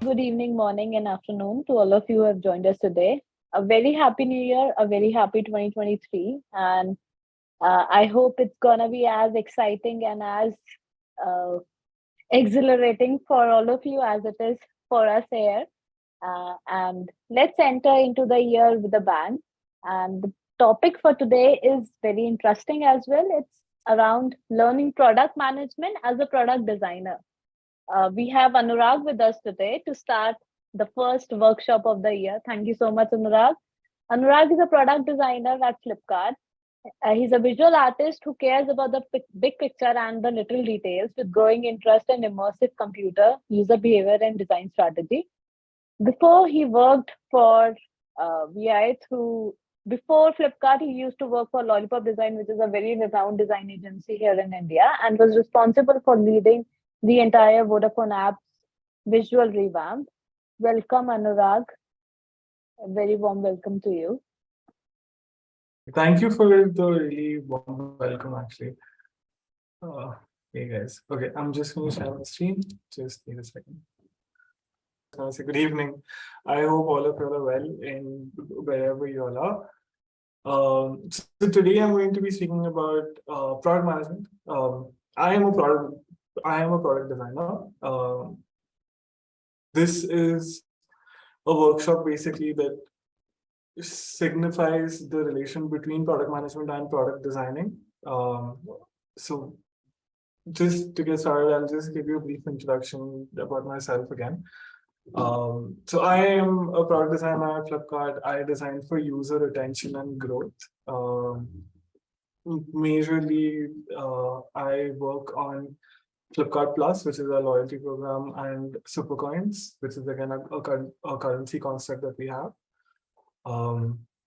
Good evening, morning, and afternoon to all of you who have joined us today. A very happy new year, a very happy 2023. And I hope it's going to be as exciting and as uh, exhilarating for all of you as it is for us here. And let's enter into the year with a bang. And the topic for today is very interesting as well. It's around learning product management as a product designer. We have Anurag with us today to start the first workshop of the year. Thank you so much, Anurag. Anurag is a product designer at Flipkart. He's a visual artist who cares about the big picture and the little details with growing interest in immersive computer, user behavior, and design strategy. Before he worked for VI through before Flipkart, he used to work for Lollipop Design, which is a very renowned design agency here in India, and was responsible for leading the entire Vodafone app's visual revamp. Welcome, Anurag. A very warm welcome to you. Thank you for the really warm welcome, actually. Hey guys. Okay, I'm just going to share my screen. Just need a second. Good evening. I hope all of you are well in wherever you all are. So today I'm going to be speaking about product management. I am a product designer. This is a workshop basically that signifies the relation between product management and product designing. So just to get started, I'll just give you a brief introduction about myself again. So I am a product designer at Flipkart. I design for user retention and growth. Majorly, I work on Flipkart Plus, which is a loyalty program, and Supercoins, which is again a currency construct that we have.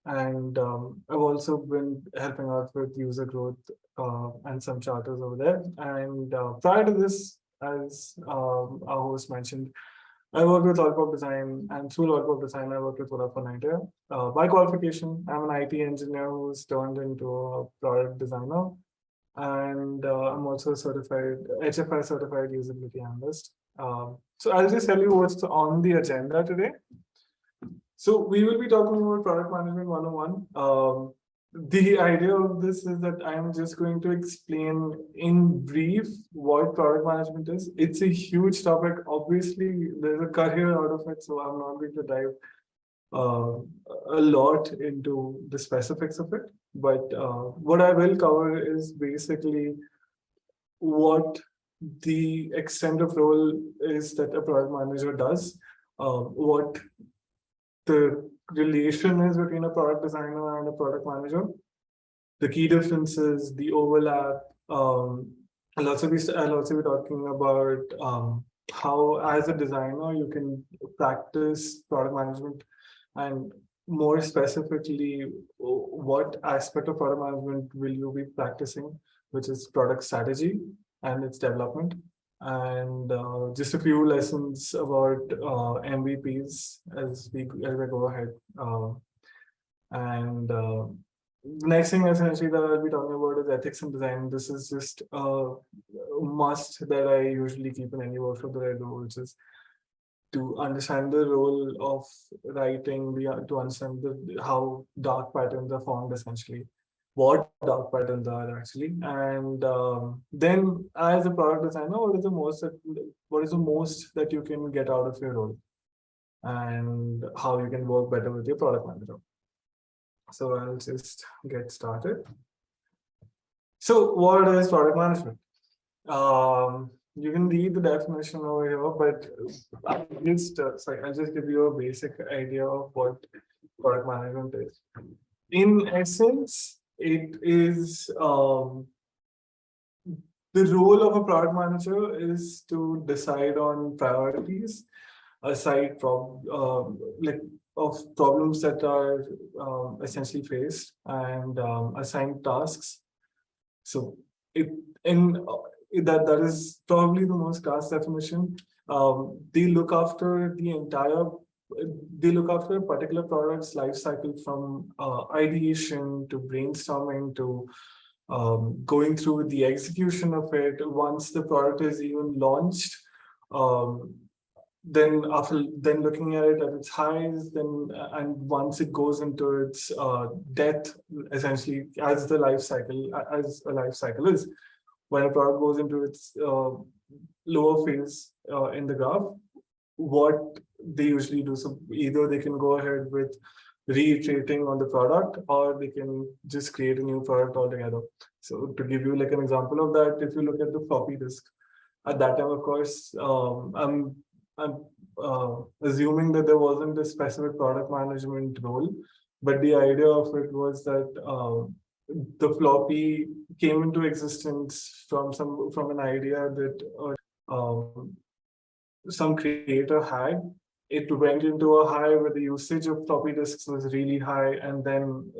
I've also been helping out with user growth and some charters over there. And prior to this, as our host mentioned, I worked with Lollypop Design, and through Lollypop Design, I worked with Vodafone Idea. By qualification, I'm an IT engineer who's turned into a product designer, and I'm also a certified HFI certified usability analyst. So I'll just tell you what's on the agenda today. So we will be talking about product management 101. The idea of this is that I'm just going to explain in brief what product management is. It's a huge topic. Obviously, there's a career out of it, so I'm not going to dive a lot into the specifics of it. But what I will cover is basically what the extent of role is that a product manager does, what the relation is between a product designer and a product manager, the key differences, the overlap. I'll also be talking about how, as a designer, you can practice product management, and more specifically, what aspect of product management will you be practicing, which is product strategy and its development. And just a few lessons about MVPs as we go ahead. The next thing essentially that I'll be talking about is ethics and design. This is just a must that I usually keep in any workshop that I do, which is to understand the role of writing, to understand how dark patterns are formed essentially, what dark patterns are actually, and then as a product designer, what is the most that you can get out of your role, and how you can work better with your product manager. So I'll just get started. So what is product management? You can read the definition over here, but I'll just give you a basic idea of what product management is. In essence, it is the role of a product manager is to decide on priorities aside from of problems that are essentially faced, and assign tasks. So that is probably the most cast definition. They look after a particular product's life cycle from ideation to brainstorming to going through the execution of it. Once the product is even launched, then looking at it at its highs, then and once it goes into its death, essentially as the life cycle as a life cycle is, when a product goes into its lower phase in the graph, what they usually do. So either they can go ahead with reiterating on the product, or they can just create a new product altogether. So to give you like an example of that, if you look at the floppy disk, at that time, of course, I'm assuming that there wasn't a specific product management role, but the idea of it was that the floppy came into existence from an idea that some creator had. It went into a high where the usage of floppy disks was really high, and then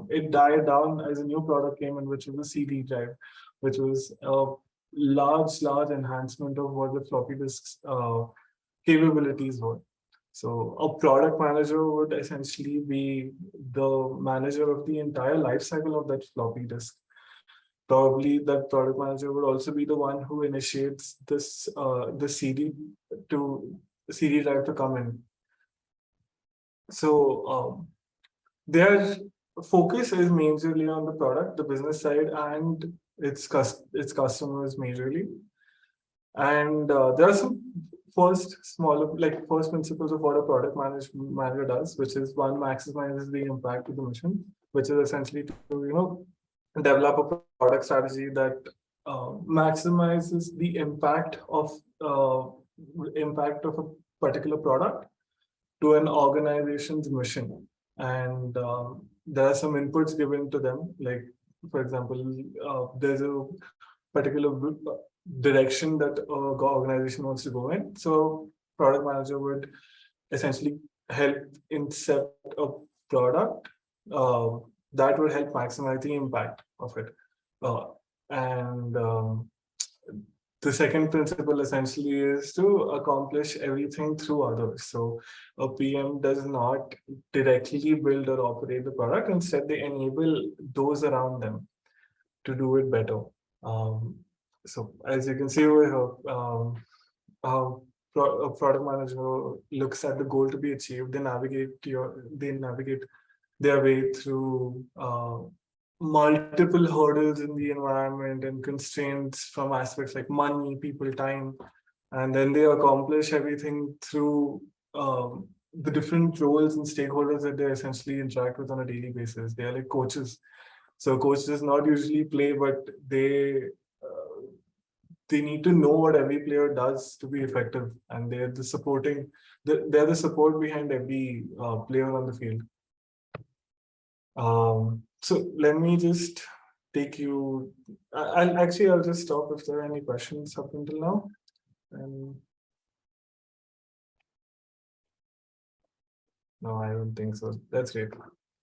it died down as a new product came in, which was a CD drive, which was a large enhancement of what the floppy disks capabilities were. So a product manager would essentially be the manager of the entire life cycle of that floppy disk. Probably that product manager would also be the one who initiates this the CD drive to come in. So their focus is majorly on the product, the business side, and its customers majorly. And there are some first principles of what a product manager does, which is one, maximizes the impact of the mission, which is essentially to develop a product strategy that maximizes the impact of a particular product to an organization's mission. And there are some inputs given to them, like for example, there's a particular direction that organization wants to go in. So product manager would essentially help in set a product that would help maximize the impact of it. And the second principle essentially is to accomplish everything through others. So a PM does not directly build or operate the product. Instead, they enable those around them to do it better. So as you can see over here, how a product manager looks at the goal to be achieved. They navigate their way through multiple hurdles in the environment and constraints from aspects like money, people, time, and then they accomplish everything through the different roles and stakeholders that they essentially interact with on a daily basis. They are like coaches. So coach does not usually play, but they need to know what every player does to be effective, and they're the support behind every player on the field. So let me just take you. I'll just stop if there are any questions up until now. And no, I don't think so. That's great.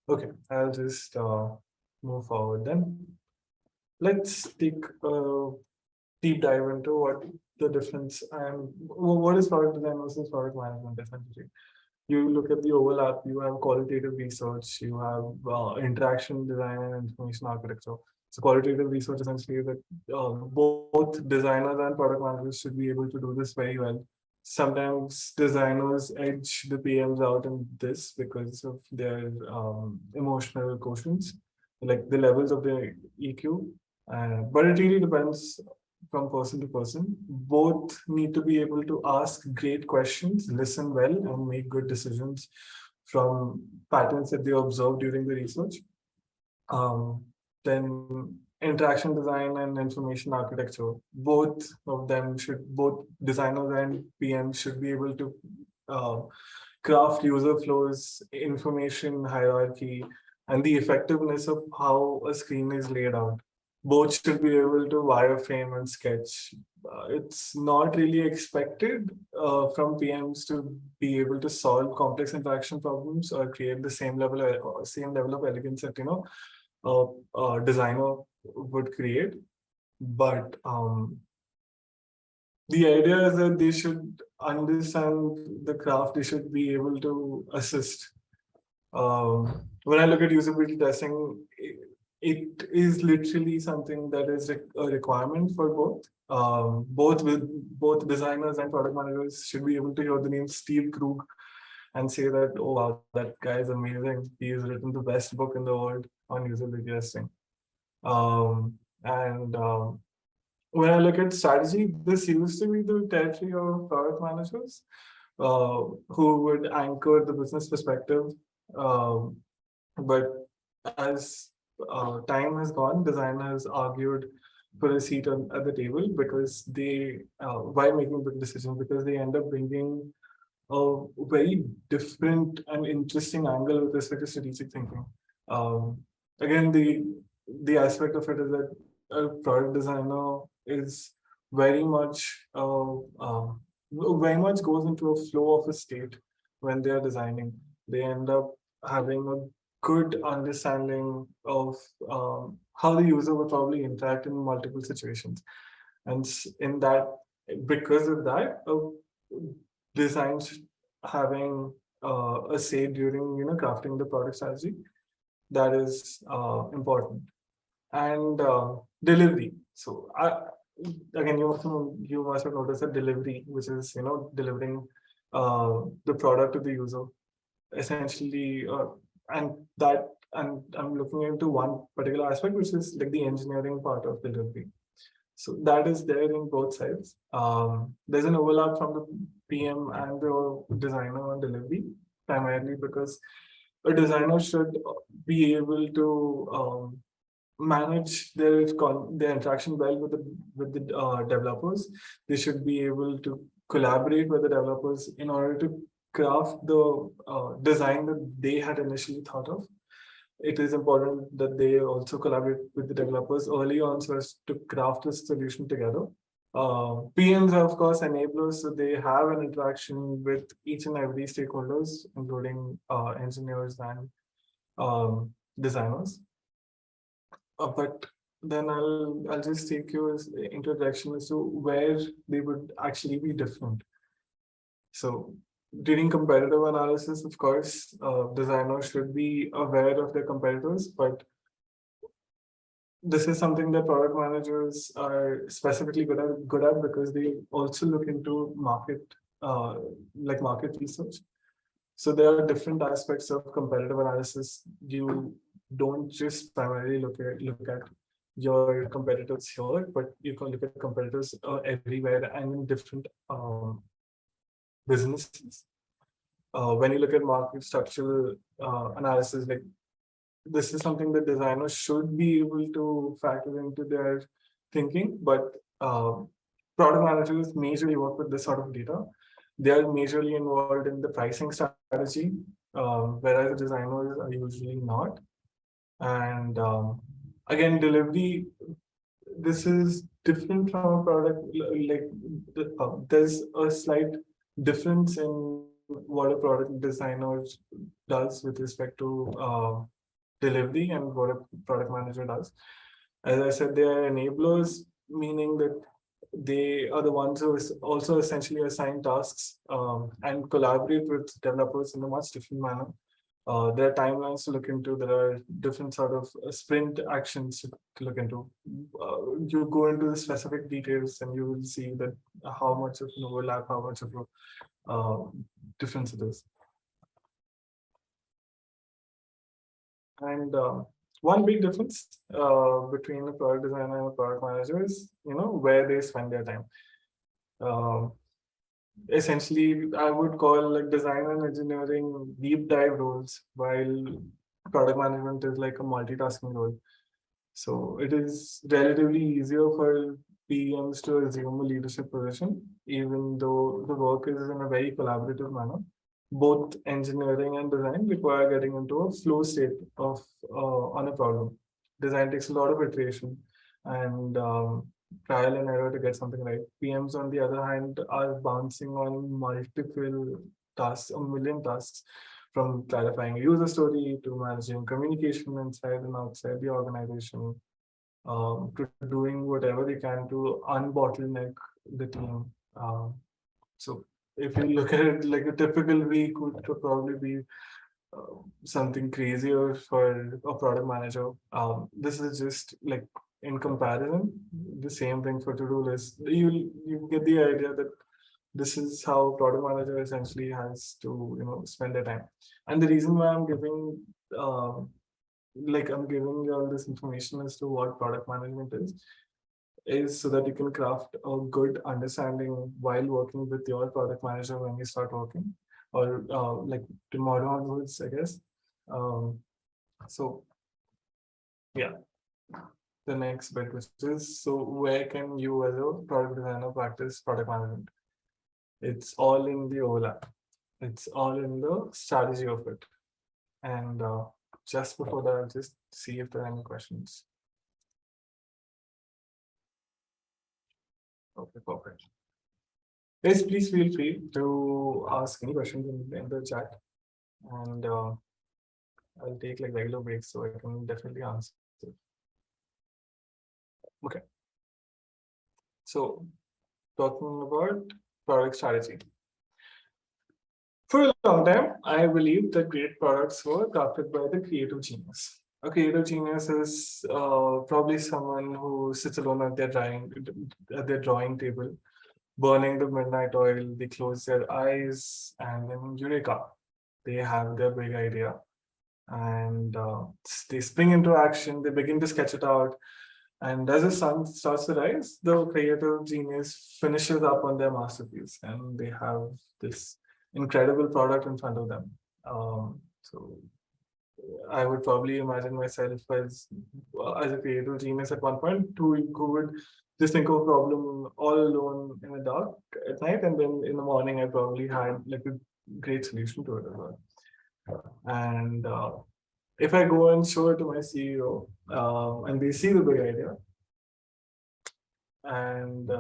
Okay, I'll just move forward then. Let's take a deep dive into what the difference and what is product design versus product management essentially. You look at the overlap, you have qualitative research, you have interaction design and information architecture. So qualitative research essentially is that both designers and product managers should be able to do this very well. Sometimes designers edge the PMs out in this because of their emotional quotients, like the levels of their EQ. But it really depends from person to person. Both need to be able to ask great questions, listen well, and make good decisions from patterns that they observe during the research. Then interaction design and information architecture, both designers and PMs should be able to craft user flows, information hierarchy, and the effectiveness of how a screen is laid out. Both should be able to wireframe and sketch. It's not really expected from PMs to be able to solve complex interaction problems or create the same level of elegance that a designer would create. But the idea is that they should understand the craft. They should be able to assist. When I look at usability testing, it is literally something that is a requirement for both. both designers and product managers should be able to hear the name Steve Krug and say that, oh wow, that guy is amazing. He's written the best book in the world on usability testing. And when I look at strategy, this used to be the territory of product managers who would anchor the business perspective. Um, but as time has gone, designers argued for a seat at the table because while making big decisions, because they end up bringing a very different and interesting angle with respect to strategic thinking. Um, Again, the aspect of it is that a product designer is very much very much goes into a flow of a state when they are designing. They end up having a good understanding of how the user would probably interact in multiple situations, and in that, because of that, designs having a say during crafting the product strategy, that is important. And delivery. So again, you must have noticed that delivery, which is delivering the product to the user, essentially, and that and I'm looking into one particular aspect, which is like the engineering part of delivery. So that is there in both sides. There's an overlap from the PM and the designer on delivery, primarily because a designer should be able to manage their interaction well with the developers. They should be able to collaborate with the developers in order to craft the design that they had initially thought of. It is important that they also collaborate with the developers early on so as to craft a solution together. PMs are of course enablers, so they have an interaction with each and every stakeholders, including engineers and designers. But then I'll just take you into a direction as to where they would actually be different. So during competitive analysis, of course, designers should be aware of their competitors, but this is something that product managers are specifically good at because they also look into uh, market research. So there are different aspects of competitive analysis. You don't just primarily look at your competitors here, but you can look at competitors everywhere and in different businesses. When you look at market structural analysis, like this is something that designers should be able to factor into their thinking, but product managers majorly work with this sort of data. They are majorly involved in the pricing strategy, whereas the designers are usually not. And again, delivery, this is different from a product. Like there's a slight difference in what a product designer does with respect to delivery and what a product manager does. As I said, they are enablers, meaning that they are the ones who also essentially assign tasks and collaborate with developers in a much different manner. There are timelines to look into. There are different sort of sprint actions to look into. You go into the specific details and you will see that how much of an overlap, how much of a difference it is. And one big difference between a product designer and a product manager is, where they spend their time. Essentially, I would call like design and engineering deep dive roles, while product management is like a multitasking role. So it is relatively easier for PMs to assume a leadership position, even though the work is in a very collaborative manner. Both engineering and design require getting into a flow state of on a problem. Design takes a lot of iteration and trial and error to get something right. PMs, on the other hand, are bouncing on multiple tasks, a million tasks, from clarifying a user story to managing communication inside and outside the organization, to doing whatever they can to unbottleneck the team. So if you look at it, like a typical week would probably be something crazier for a product manager. This is just like in comparison, the same thing for to-do list. You get the idea that this is how product manager essentially has to spend their time. And the reason why I'm giving I'm giving you all this information as to what product management is so that you can craft a good understanding while working with your product manager when you start working, or like tomorrow onwards, I guess. Um, so yeah, the next bit, which is, so where can you as a product designer practice product management? It's all in the overlap. It's all in the strategy of it. And just before that, I'll just see if there are any questions. Okay, perfect. Yes, please feel free to ask any questions in the chat, and I'll take like regular breaks so I can definitely answer. Okay. So, talking about product strategy. For a long time, I believed that great products were crafted by the creative genius. A creative genius is probably someone who sits alone at their drawing table, burning the midnight oil. They close their eyes, and then eureka, they have their big idea, and they spring into action. They begin to sketch it out, and as the sun starts to rise, the creative genius finishes up on their masterpiece, and they have this incredible product in front of them. So I would probably imagine myself as a creative genius at one point, who would just think of a problem all alone in the dark at night, and then in the morning I probably had like a great solution to it as well. And if I go and show it to my CEO, and they see the big idea, and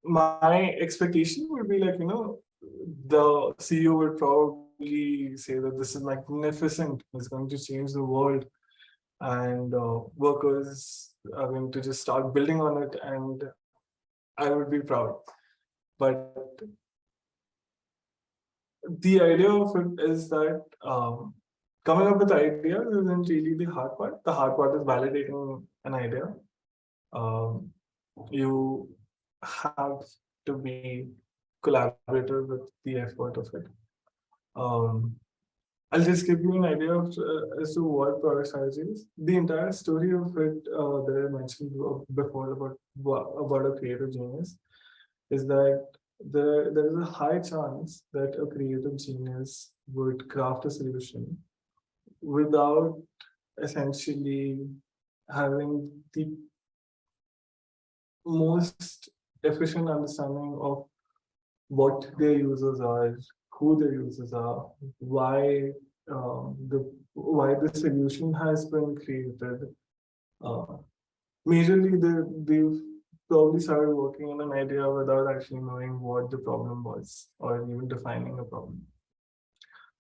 my expectation would be like, the CEO would probably say that this is magnificent, it's going to change the world, and workers are going to just start building on it, and I would be proud. But the idea of it is that coming up with ideas isn't really the hard part. The hard part is validating an idea. Um, you have to be collaborative with the effort of it. Um, I'll just give you an idea of as to what product strategy is. The entire story of it that I mentioned before about a creative genius is that there is a high chance that a creative genius would craft a solution without essentially having the most efficient understanding of what their users are, who their users are, why the solution has been created. Uh, Majorly, they've probably started working on an idea without actually knowing what the problem was or even defining a problem.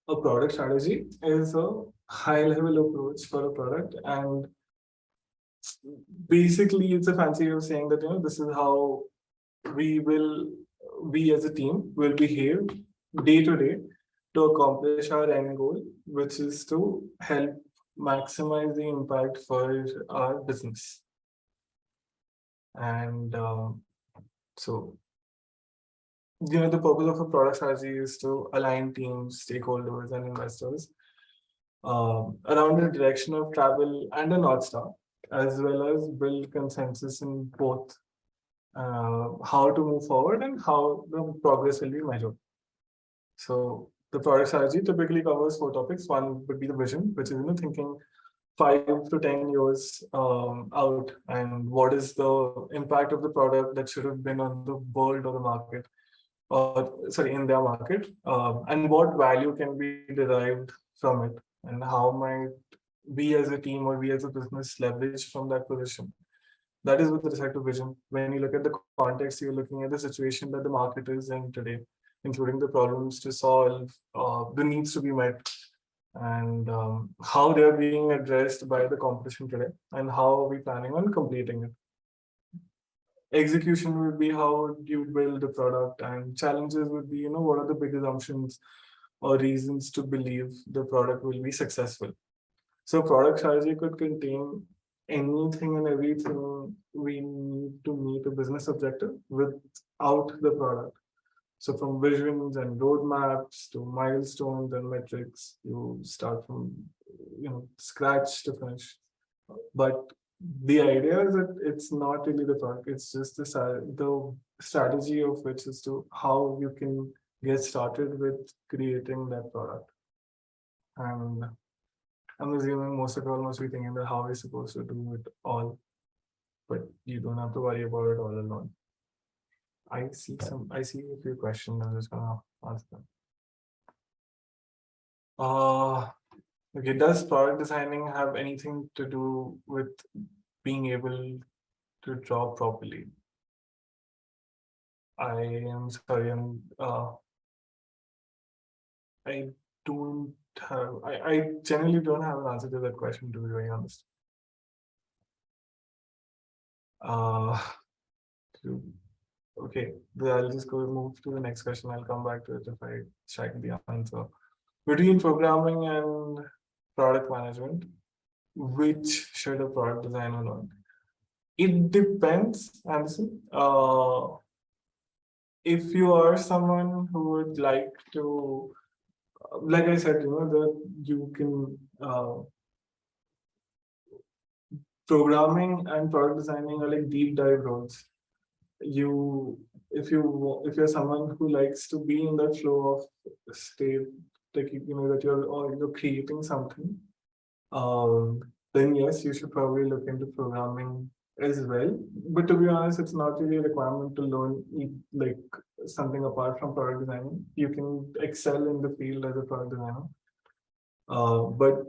A product strategy is a high level approach for a product, and basically it's a fancy way of saying that this is how we will we as a team will behave day to day to accomplish our end goal, which is to help maximize the impact for our business. And so the purpose of a product strategy is to align teams, stakeholders, and investors around the direction of travel and a North Star, as well as build consensus in both how to move forward and how the progress will be measured. So the product strategy typically covers four topics. One would be the vision, which is thinking 5 to 10 years out, and what is the impact of the product that should have been on the world or the market, or sorry, in their market, and what value can be derived from it, and how might we as a team or we as a business leverage from that position. That is with respect to vision. When you look at the context, you're looking at the situation that the market is in today, including the problems to solve, the needs to be met, and how they're being addressed by the competition today, and how are we planning on completing it. Execution would be how you build the product, and challenges would be, what are the big assumptions or reasons to believe the product will be successful. So product strategy could contain anything and everything we need to meet a business objective without the product. So from visions and roadmaps to milestones and metrics, you start from scratch to finish. But the idea is that it's not really the product; it's just the strategy of which is to how you can get started with creating that product. And I'm assuming most of y'all must be thinking that how are you supposed to do it all, but you don't have to worry about it all alone. I see a few questions. I'm just gonna answer them. Uh, okay. Does product designing have anything to do with being able to draw properly? I am sorry. I don't I generally don't have an answer to that question, to be very honest. Uh, to, okay, I'll just go move to the next question. I'll come back to it if I check the answer. Between programming and product management, which should a product designer learn? It depends, Anderson. If you are someone who would like to, like I said, that you can programming and product designing are like deep dive roles. You, if you're someone who likes to be in that flow of state, like that you're creating something, then yes, you should probably look into programming as well. But to be honest, it's not really a requirement to learn like something apart from product designing. You can excel in the field as a product designer, but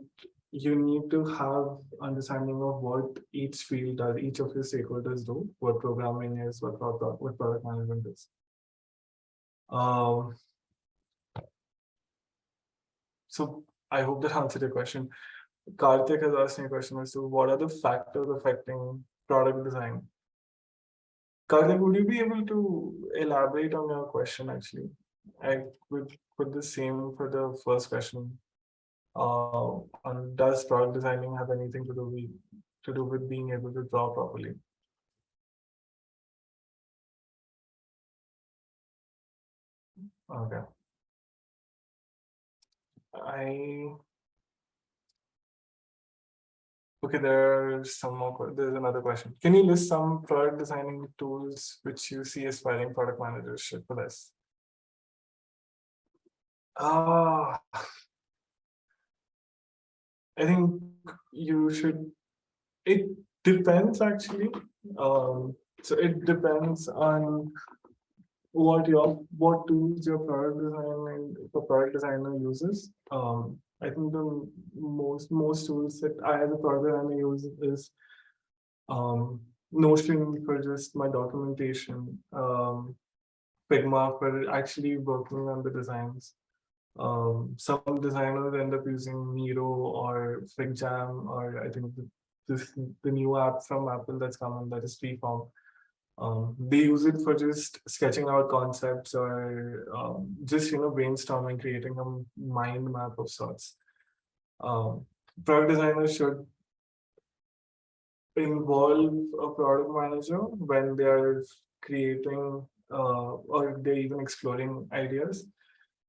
you need to have understanding of what each field does, each of your stakeholders do, what programming is, what product management is. Um, so I hope that answered your question. Karthik has asked me a question as to what are the factors affecting product design. Karthik, would you be able to elaborate on your question actually? I would put the same for the first question. Does product designing have anything to do with being able to draw properly? Okay. I okay. There's another question. Can you list some product designing tools which you see aspiring product managers should possess? Ah, I think you should. It depends actually. So it depends on what tools your product designer uses. I think the most tools that I as a product designer use is um, Notion for just my documentation, Figma for actually working on the designs. Some designers end up using Miro or FigJam, or I think the new app from Apple that's coming that is Freeform. They use it for just sketching out concepts or just brainstorming, creating a mind map of sorts. Um, Product designers should involve a product manager when they are creating or they're even exploring ideas.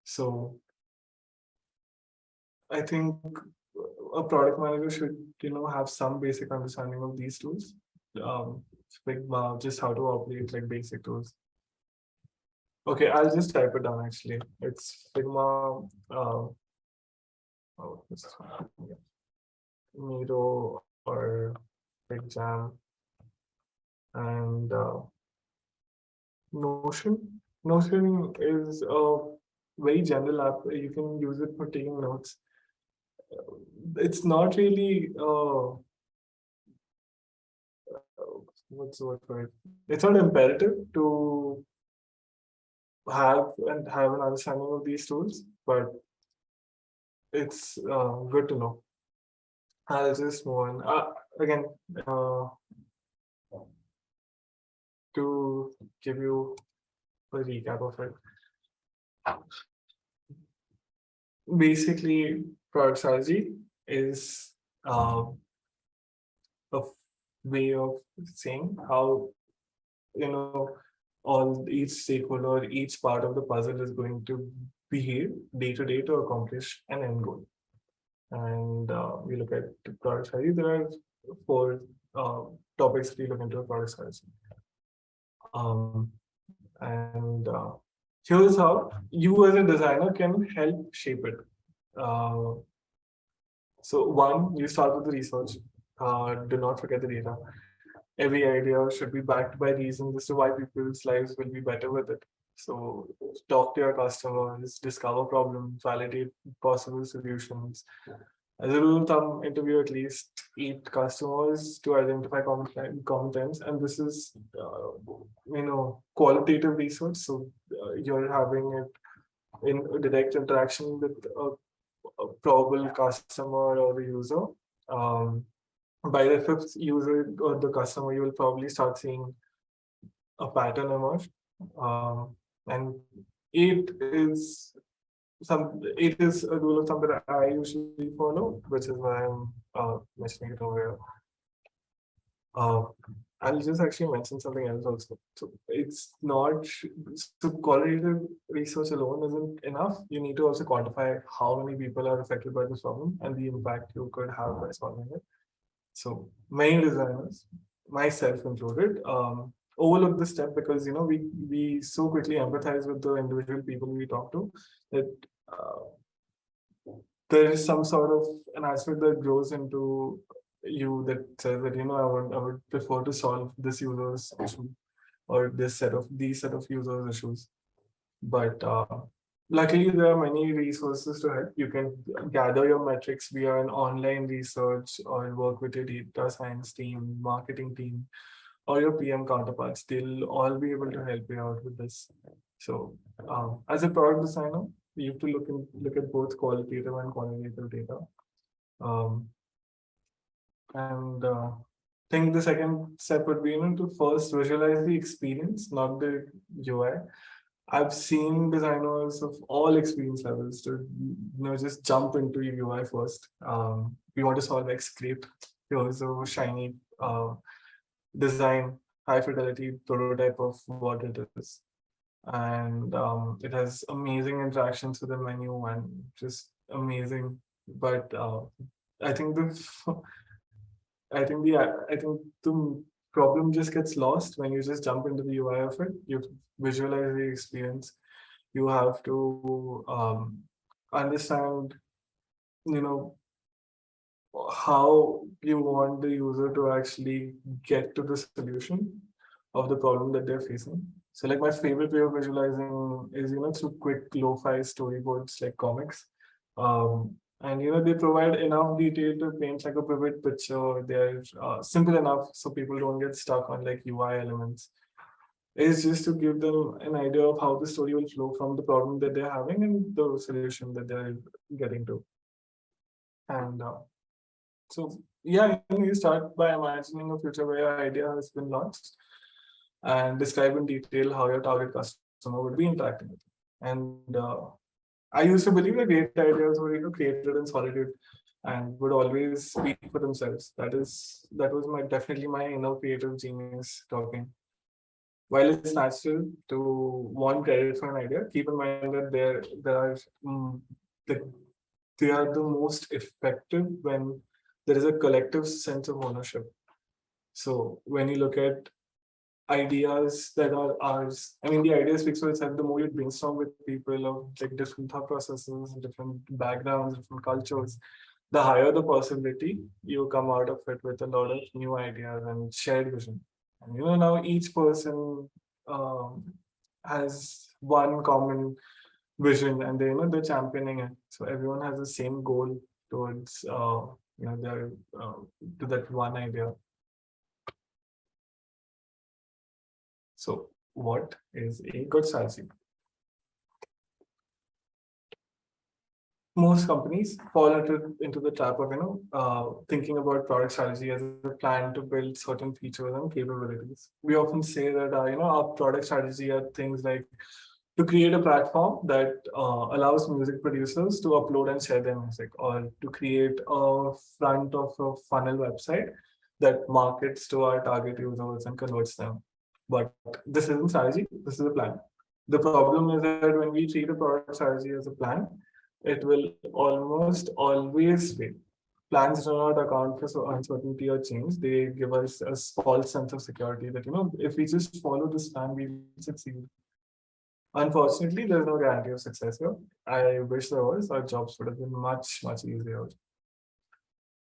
So I think a product manager should have some basic understanding of these tools. Figma, just how to operate like basic tools. Okay, I'll just type it down actually. It's Figma. Oh, this is one. Yeah. Miro or FigJam and Notion. Notion is a very general app. You can use it for taking notes. It's not really what's the word for it? It's not imperative to have an understanding of these tools, but it's good to know. I'll just move on. Again, uh, to give you a recap of it. Basically, product strategy is a way of saying how, you know, all each stakeholder, each part of the puzzle is going to behave day to day to accomplish an end goal. And we look at the product strategy. There are four uh, topics that you look into a product strategy. Um, and here's how you as a designer can help shape it. Uh, so one, you start with the research. Do not forget the data. Every idea should be backed by reasons as to why people's lives will be better with it. So talk to your customers, discover problems, validate possible solutions. As a rule of thumb, interview at least 8 customers to identify common trends, and this is qualitative research. So you're having it in a direct interaction with a probable customer or the user. Um, by the fifth user or the customer, you will probably start seeing a pattern emerge. And eight is a rule of thumb that I usually follow, which is why I'm mentioning it over here. Uh, I'll just actually mention something else also. So it's not so qualitative research alone isn't enough. You need to also quantify how many people are affected by this problem and the impact you could have by solving it. So many designers, myself included, overlook this step because we so quickly empathize with the individual people we talk to that uh, there is some sort of an aspect that grows into you that says that I would prefer to solve this user's issue or these set of users issues. But luckily, there are many resources to help. You can gather your metrics via an online research or work with your data science team, marketing team, or your PM counterparts. They'll all be able to help you out with this. So, as a product designer, you have to look at both qualitative and quantitative data. Um, and think the second step would be to first visualize the experience, not the UI. I've seen designers of all experience levels to just jump into UI first. We want to solve X script. Here's a shiny design, high fidelity prototype of what it is, and it has amazing interactions with the menu and just amazing. But I think I think the problem just gets lost when you just jump into the UI of it. You visualize the experience. You have to understand, you know, how you want the user to actually get to the solution of the problem that they're facing. So, like my favorite way of visualizing is through quick lo-fi storyboards like comics. And they provide enough detail to paint like a vivid picture. They're simple enough so people don't get stuck on like UI elements. It's just to give them an idea of how the story will flow from the problem that they're having and the solution that they're getting to. And so, yeah, you start by imagining a future where your idea has been launched and describe in detail how your target customer would be interacting with it. And I used to believe that great ideas were created in solitude and would always speak for themselves. That was definitely my inner creative genius talking. While it's natural to want credit for an idea, keep in mind that there are the, they are the most effective when there is a collective sense of ownership. So when you look at ideas that are ours, I mean, the idea speaks for itself. The more you brainstorm with people of like different thought processes, different backgrounds, different cultures, the higher the possibility you come out of it with a lot of new ideas and shared vision. And now each person um, has one common vision, and they're championing it. So everyone has the same goal towards their to that one idea. So what is a good strategy? Most companies fall into the trap of thinking about product strategy as a plan to build certain features and capabilities. We often say that our product strategy are things like to create a platform that allows music producers to upload and share their music, or to create a front of a funnel website that markets to our target users and converts them. But this isn't strategy, this is a plan. The problem is that when we treat a product strategy as a plan, it will almost always fail. Plans do not account for uncertainty or change. They give us a false sense of security that, if we just follow this plan, we'll succeed. Unfortunately, there's no guarantee of success here. I wish there was. Our jobs would have been much, much easier.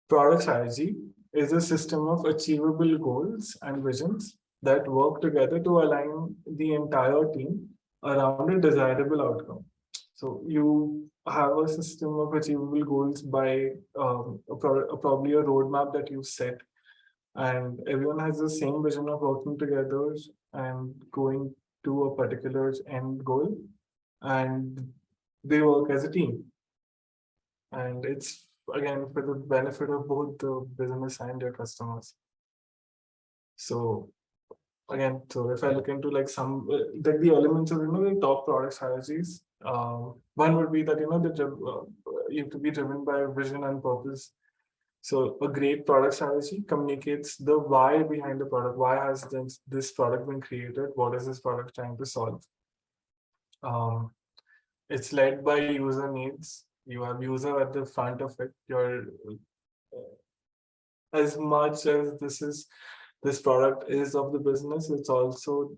Product strategy is a system of achievable goals and visions that work together to align the entire team around a desirable outcome. So you have a system of achievable goals by probably a roadmap that you set, and everyone has the same vision of working together and going to a particular end goal, and they work as a team. And it's again for the benefit of both the business and your customers. So again, so if I look into like some like the elements of the top product strategies, one would be that you have to be driven by vision and purpose. So a great product strategy communicates the why behind the product. Why has this product been created? What is this product trying to solve? Um, it's led by user needs. You have user at the front of it. You're as much as this product is of the business, it's also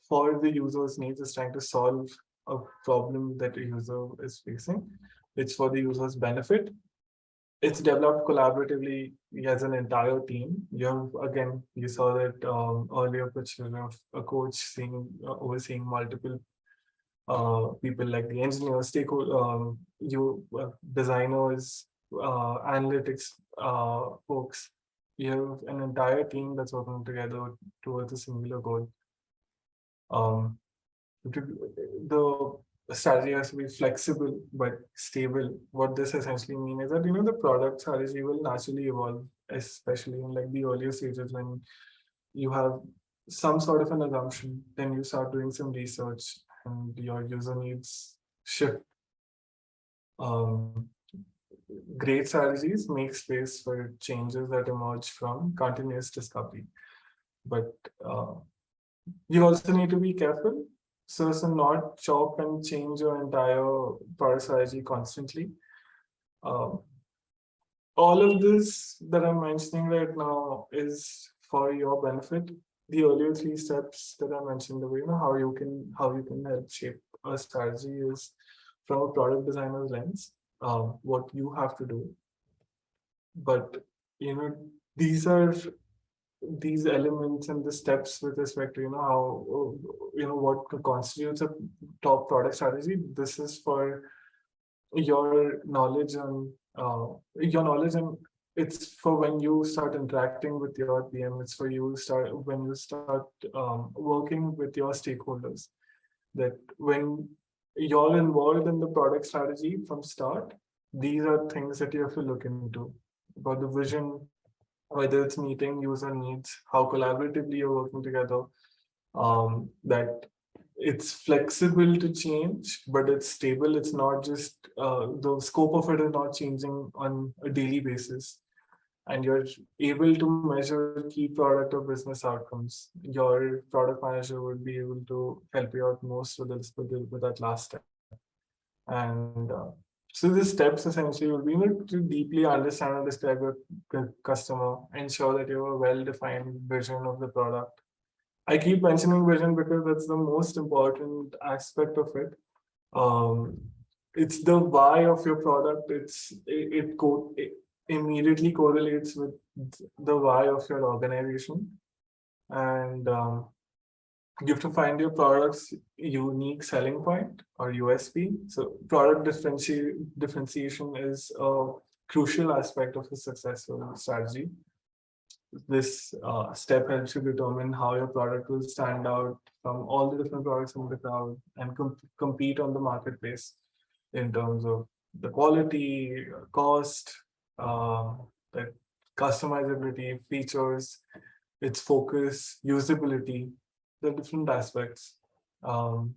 for the user's needs. It's trying to solve a problem that a user is facing. It's for the user's benefit. It's developed collaboratively as an entire team. You saw that earlier picture of a coach overseeing multiple people like the engineers, stakeholder, designers, analytics folks. You have an entire team that's working together towards a singular goal. Um, the strategy has to be flexible but stable. What this essentially means is that the product strategy will naturally evolve, especially in like the earlier stages when you have some sort of an assumption, then you start doing some research and your user needs shift. Um, Great strategies make space for changes that emerge from continuous discovery. But you also need to be careful so as to not chop and change your entire product strategy constantly. Um, all of this that I'm mentioning right now is for your benefit. The earlier three steps that I mentioned, the way how you can help shape a strategy is from a product designer's lens, what you have to do. But these are these elements and the steps with respect to how what constitutes a top product strategy. This is for your knowledge and your knowledge, and it's for when you start interacting with your PM. It's for you start when you start working with your stakeholders. That when you're involved in the product strategy from start, these are things that you have to look into about the vision, whether it's meeting user needs, how collaboratively you're working together, that it's flexible to change, but it's stable. It's not just the scope of it is not changing on a daily basis. And you're able to measure key product or business outcomes. Your product manager would be able to help you out most with that last step. And so the steps essentially would be to deeply understand and describe your customer, ensure that you have a well-defined vision of the product. I keep mentioning vision because that's the most important aspect of it. Um, it's the why of your product. It immediately correlates with the why of your organization, and you have to find your product's unique selling point or USP. So product differentiation is a crucial aspect of a successful strategy. This step helps you determine how your product will stand out from all the different products in the crowd and compete on the marketplace in terms of the quality, cost, uh, the customizability, features, its focus, usability, the different aspects. And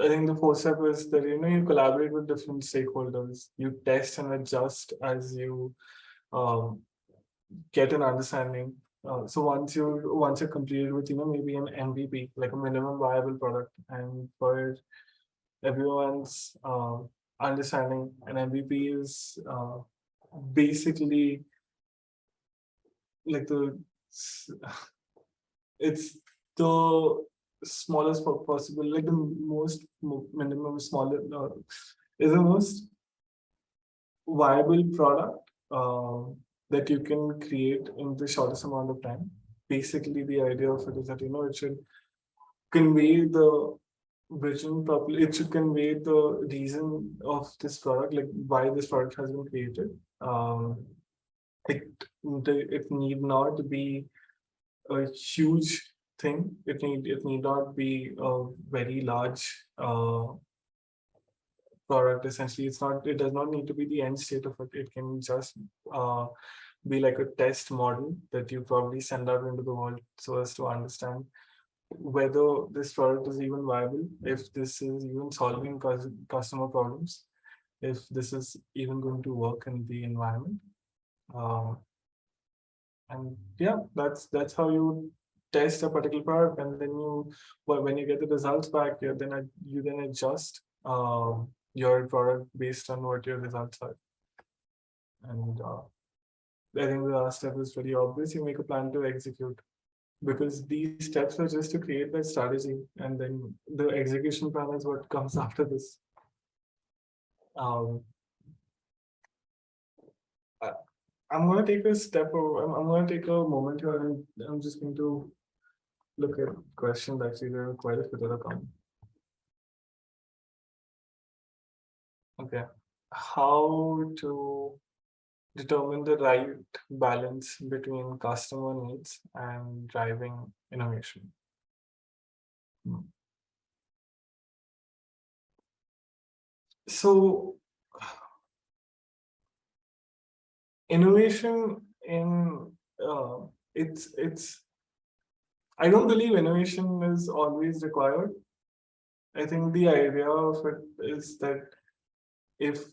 I think the fourth step is that you collaborate with different stakeholders. You test and adjust as you um, get an understanding. So once you're completed with maybe an MVP, like a minimum viable product, and for everyone's understanding, an MVP is basically like it's the smallest possible, like the most minimum smaller is the most viable product that you can create in the shortest amount of time. Basically, the idea of it is that it should convey the vision properly. It should convey the reason of this product, like why this product has been created. It it need not be a huge thing. It need not be a very large product. Essentially, it does not need to be the end state of it. It can just uh, be like a test model that you probably send out into the world so as to understand whether this product is even viable, if this is even solving customer problems, if this is even going to work in the environment. Uh, and yeah, that's how you test a particular product, and then when you get the results back, you then adjust your product based on what your results are. And I think the last step is very obvious. You make a plan to execute, because these steps are just to create that strategy, and then the execution plan is what comes after this. Um, I, I'm going to take a step, or I'm going to take a moment here, and I'm just going to look at questions. Actually, there are quite a few that are coming. Okay. How to determine the right balance between customer needs and driving innovation? Hmm. So, innovation in it's I don't believe innovation is always required. I think the idea of it is that if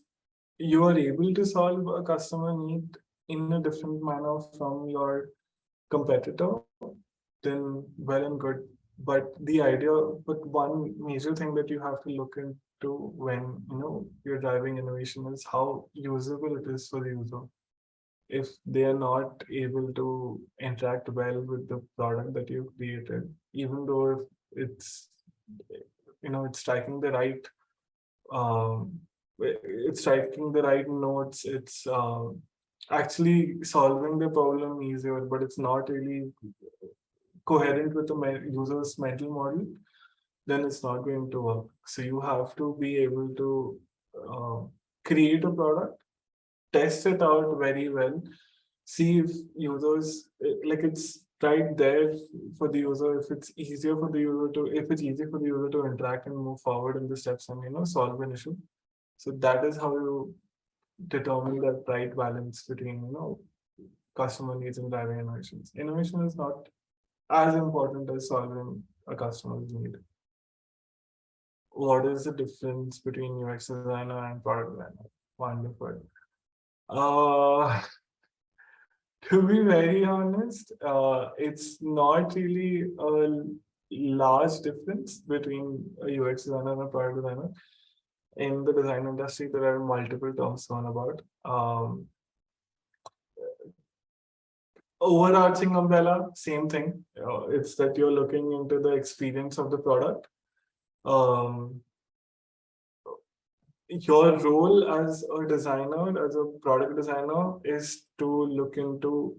you are able to solve a customer need in a different manner from your competitor, then well and good. But one major thing that you have to look into when you're driving innovation is how usable it is for the user. If they are not able to interact well with the product that you've created, even though if it's striking the right um, it's striking the right notes, it's actually solving the problem easier, but it's not really coherent with the user's mental model, then it's not going to work. So you have to be able to uh, create a product, test it out very well, see if users like it's right there for the user, if it's easier for the user to if it's easy for the user to interact and move forward in the steps and solve an issue. So that is how you determine that right balance between customer needs and driving innovations. Innovation is not as important as solving a customer's need. What is the difference between UX designer and product designer? Wonderful. Uh, to be very honest, it's not really a large difference between a UX designer and a product designer. In the design industry, there are multiple terms thrown about. Overarching umbrella, same thing. It's that you're looking into the experience of the product. Um, your role as a designer, as a product designer, is to look into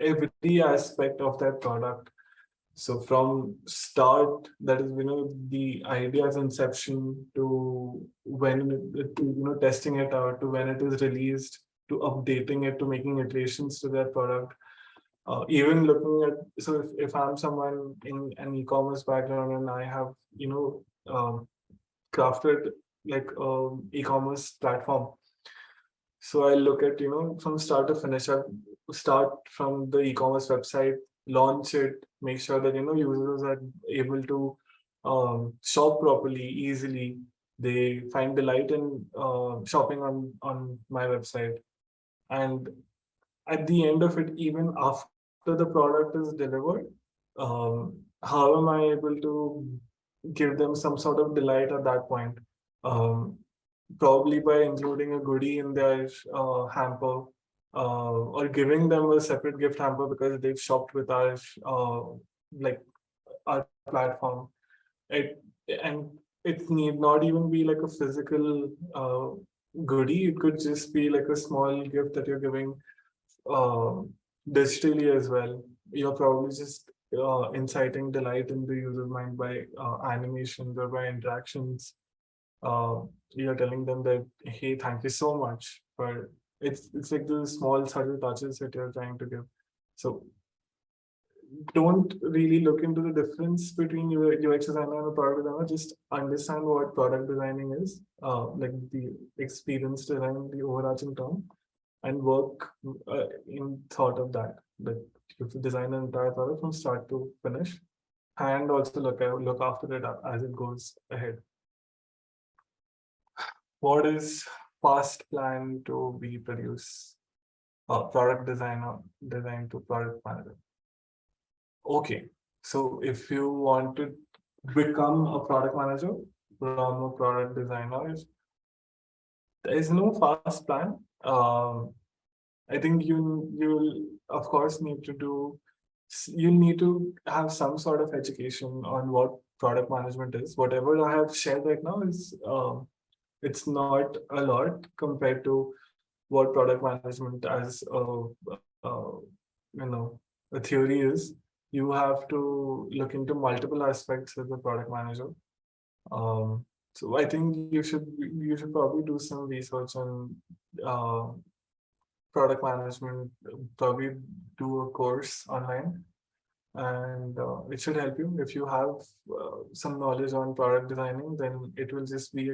every aspect of that product. So from start, that is the idea's inception to when to testing it out, to when it is released, to updating it, to making iterations to that product. Even looking at, so if I'm someone in an e-commerce background and I have crafted like e-commerce platform, so I look at from start to finish. I start from the e-commerce website, launch it, make sure that users are able to shop properly, easily. They find delight in shopping on my website. And at the end of it, even after the product is delivered, how am I able to give them some sort of delight at that point? Um, Probably by including a goodie in their hamper, or giving them a separate gift hamper because they've shopped with our like our platform. It and it need not even be like a physical goodie. It could just be like a small gift that you're giving uh, digitally as well. You're probably just inciting delight in the user's mind by animations or by interactions. uh, you're telling them that, hey, thank you so much for it's like the small subtle touches that you're trying to give. So don't really look into the difference between UX designer and a product designer. Just understand what product designing is, like the experience design, the overarching term, and work in thought of that. That you have to design an entire product from start to finish, and also look after it as it goes ahead. What is past plan to be produced? Product designer design to product manager. Okay, so if you want to become a product manager from a product designer, there is no fast plan. I think you'll of course need to do. You need to have some sort of education on what product management is. Whatever I have shared right now is it's not a lot compared to what product management as you know a theory is. You have to look into multiple aspects as a product manager. So I think you should probably do some research on uh, product management, probably do a course online, and it should help you. If you have some knowledge on product designing, then it will just be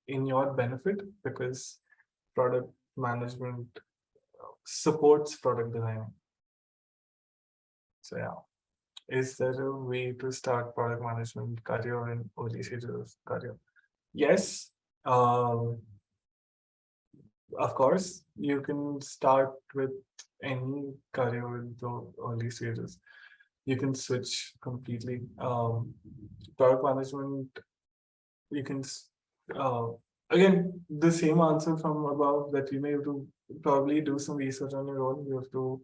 in your benefit because product management supports product design. So yeah, is there a way to start product management career in early stages of career? Yes, um, of course, you can start with any career in the early stages. You can switch completely. Product management, you can uh, again the same answer from above that you may have to probably do some research on your own. You have to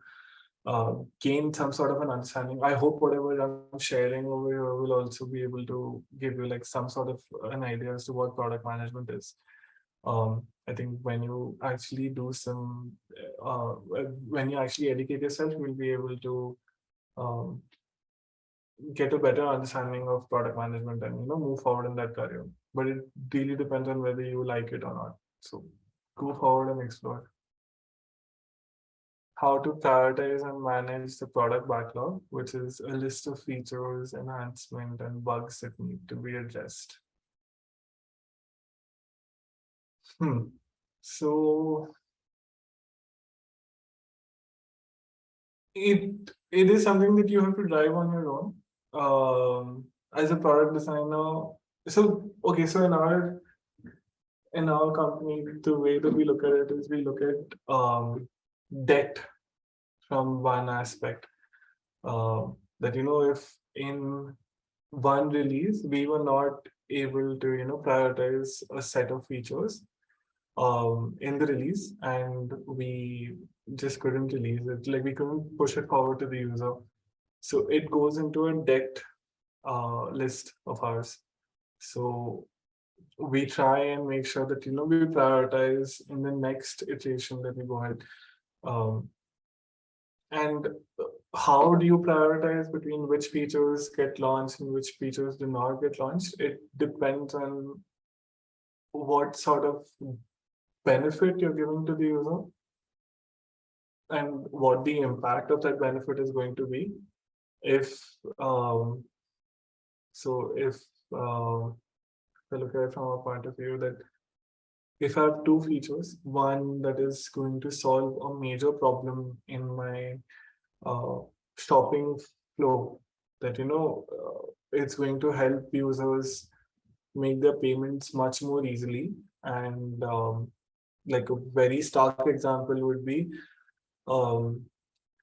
gain some sort of an understanding. I hope whatever I'm sharing over here will also be able to give you like some sort of an idea as to what product management is. I think when you actually do some, when you actually educate yourself, you'll be able to um, get a better understanding of product management and move forward in that career. But it really depends on whether you like it or not. So go forward and explore. How to prioritize and manage the product backlog, which is a list of features, enhancement, and bugs that need to be addressed. Hmm. So it is something that you have to drive on your own as a product designer. So okay, so in our company, the way that we look at it is we look at debt from one aspect. That if in one release we were not able to prioritize a set of features in the release, and we just couldn't release it, like we couldn't push it forward to the user, so it goes into a debt list of ours. So we try and make sure that we prioritize in the next iteration that we go ahead. um, and how do you prioritize between which features get launched and which features do not get launched? It depends on what sort of benefit you're giving to the user and what the impact of that benefit is going to be. If so, if I look at it from a point of view that if I have two features, one that is going to solve a major problem in my uh, shopping flow, that it's going to help users make their payments much more easily. And like a very stark example would be, um,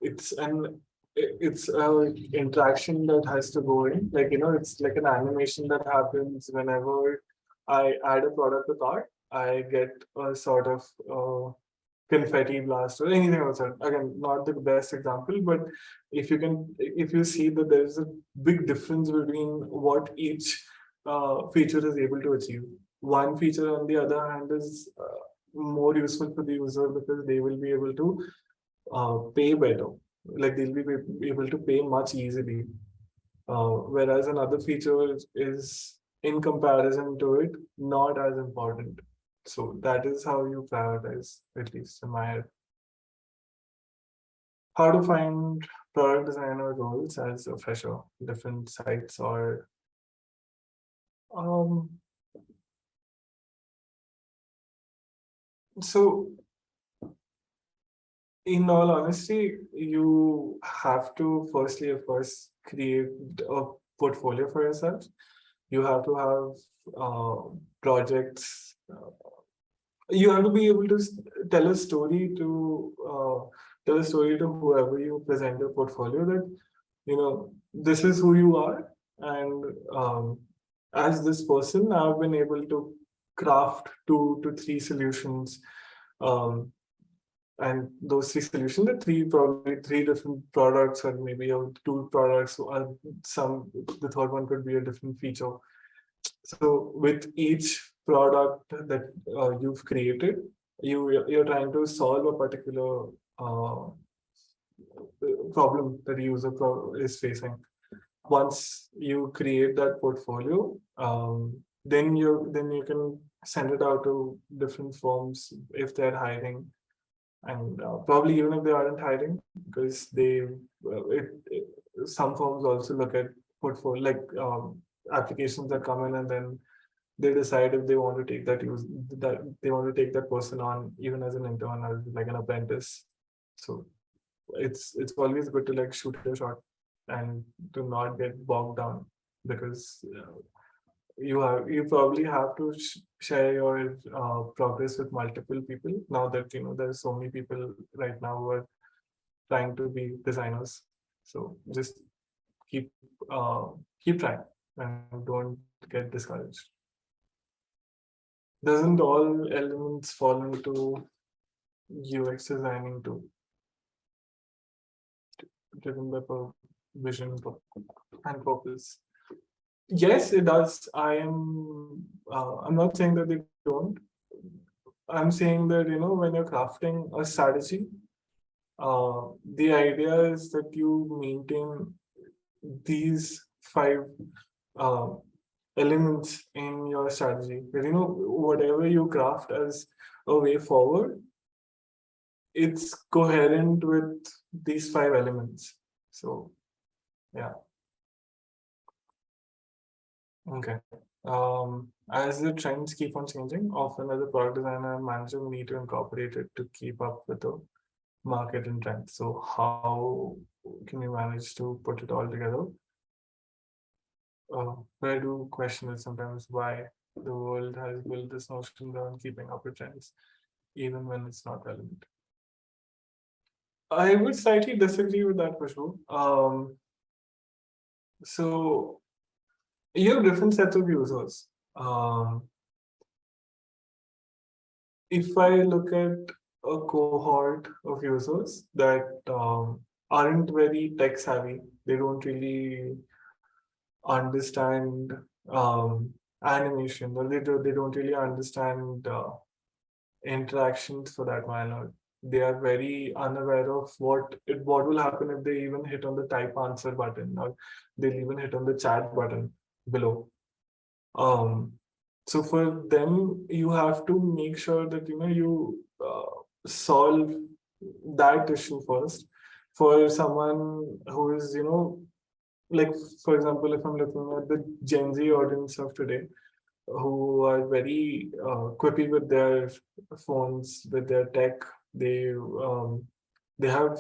it's an it's a interaction that has to go in, like it's like an animation that happens whenever I add a product to cart. I get a sort of confetti blast or anything else. Again, not the best example, but if you see that there's a big difference between what each feature is able to achieve. One feature, on the other hand, is more useful for the user because they will be able to pay better. Like they'll be able to pay much easily. Whereas another feature is, in comparison to it, not as important. So that is how you prioritize, at least in my head. How to find product designer roles as a fresher, different sites, or um so in all honesty, you have to firstly, of course, create a portfolio for yourself. You have to have projects. You have to be able to tell a story to whoever you present your portfolio, that this is who you are, and as this person, I've been able to craft 2 to 3 solutions, um, and those 3 solutions are probably 3 different products, or maybe 2 products, or the third one could be a different feature. So with each product that you've created, you're trying to solve a particular uh, problem that the user is facing. Once you create that portfolio, then you can send it out to different firms if they're hiring, and probably even if they aren't hiring, because some firms also look at portfolio, like applications that come in, and then they decide if they want to take that they want to take that person on even as an intern, as like an apprentice. So it's always good to like shoot your shot and to not get bogged down, because you probably have to share your progress with multiple people, now that there's so many people right now who are trying to be designers. So just keep uh, keep trying and don't get discouraged. Doesn't all elements fall into UX designing too, driven by vision and purpose? Yes, it does. I'm not saying that they don't. I'm saying that when you're crafting a strategy, the idea is that you maintain these 5 elements in your strategy. That whatever you craft as a way forward, it's coherent with these 5 elements. So yeah, okay. As the trends keep on changing, often as a product designer and manager, we need to incorporate it to keep up with the market and trends. So how can we manage to put it all together? Where do question is sometimes why the world has built this notion around keeping up with trends, even when it's not relevant. I would slightly disagree with that, for sure. So you have different sets of users. Um, if I look at a cohort of users that aren't very tech savvy, they don't really understand animation, or they don't really understand interactions for that matter. They are very unaware of what will happen if they even hit on the type answer button, or they'll even hit on the chat button below. Um, so for them, you have to make sure that you solve that issue first. For someone who is like, for example, if I'm looking at the Gen Z audience of today, who are very quippy with their phones, with their tech. They have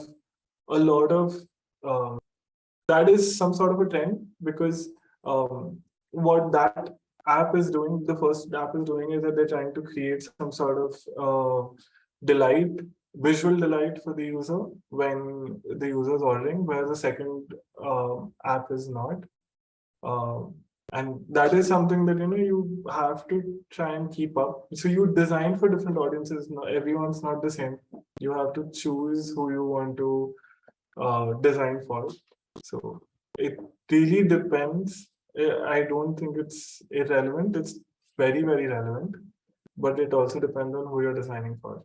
a lot of that is some sort of a trend because what that app is doing, the first app is doing is that they're trying to create some sort of delight, visual delight for the user when the user is ordering, whereas the second app is not. Um, and that is something that you have to try and keep up. So you design for different audiences. Everyone's not the same. You have to choose who you want to design for. So it really depends. I don't think it's irrelevant. It's very, very relevant, but it also depends on who you're designing for.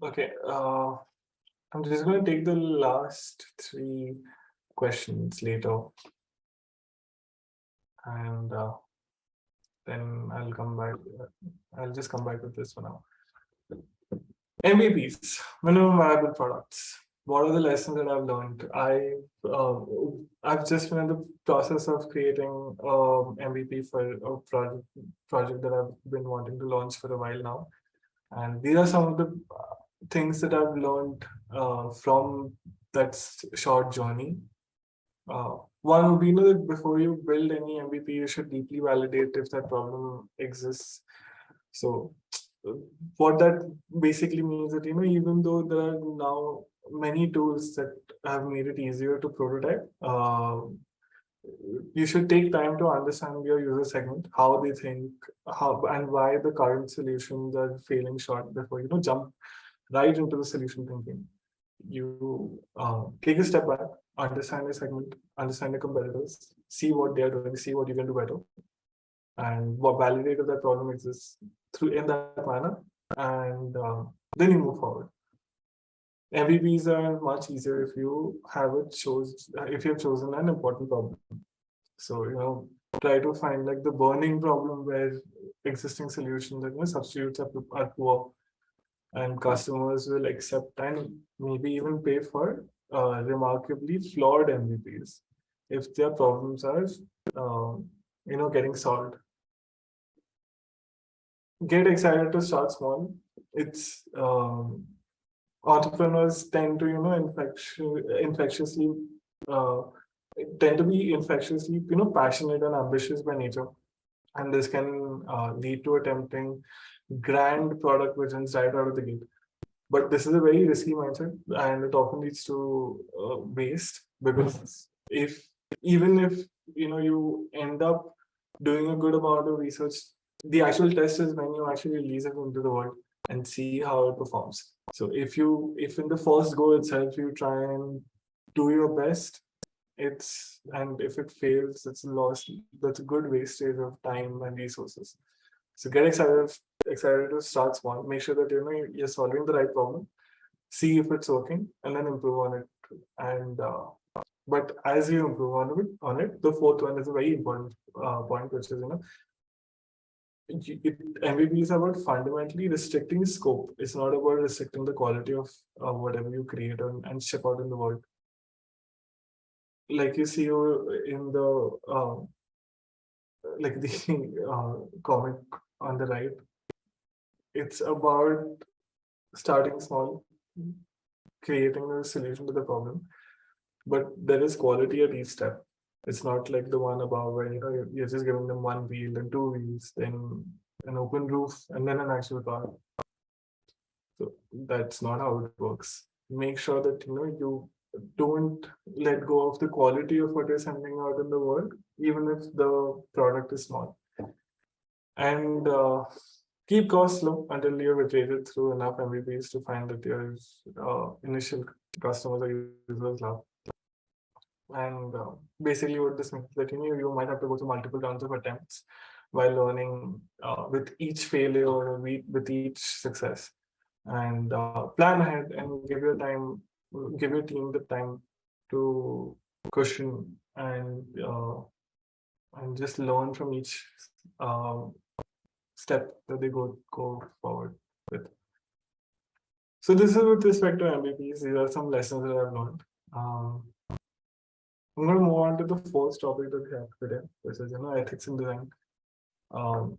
Okay, I'm just going to take the last three questions later, and then I'll come back. I'll just come back with this for now. MVPs, minimum viable products. What are the lessons that I've learned? I've just been in the process of creating MVP for a project that I've been wanting to launch for a while now, and these are some of the things that I've learned from that short journey. One would be that before you build any MVP, you should deeply validate if that problem exists. So what that basically means that even though there are now many tools that have made it easier to prototype, you should take time to understand your user segment, how they think, how and why the current solutions are failing short before jump right into the solution thinking. You take a step back, understand your segment, understand your competitors, see what they are doing, see what you can do better, and what validate if that problem exists through in that manner, and then you move forward. MVPs are much easier if you have if you have chosen an important problem. So try to find like the burning problem where existing solutions and substitutes are poor, and customers will accept and maybe even pay for remarkably flawed MVPs if their problems are getting solved. Get excited to start small. It's entrepreneurs tend to infectiously uh, tend to be infectiously passionate and ambitious by nature, and this can lead to attempting grand product visions right out of the gate. But this is a very risky mindset, and it often leads to waste, because if even if you end up doing a good amount of research, the actual test is when you actually release it into the world and see how it performs. So if in the first go itself you try and do your best, and if it fails, it's a loss. That's a good wastage of time and resources. So get excited to start small. Make sure that you're solving the right problem. See if it's working, and then improve on it. And but as you improve on it, the fourth one is a very important point, which is MVP is about fundamentally restricting scope. It's not about restricting the quality of whatever you create and ship out in the world. Like you see in the like the comic on the right, it's about starting small, creating a solution to the problem, but there is quality at each step. It's not like the one above where you're just giving them one wheel, then two wheels, then an open roof, and then an actual car. So that's not how it works. Make sure that you don't let go of the quality of what you're sending out in the world, even if the product is small. And keep costs low until you've iterated through enough MVPs to find that your initial customers or users love. And basically, what this means is that you might have to go through multiple rounds of attempts while learning with each failure or with each success, and plan ahead and give your team the time to cushion and just learn from each uh, step that they go forward with. So this is with respect to MVPs. These are some lessons that I've learned. I'm going to move on to the first topic that we have today, which is ethics in design. Um,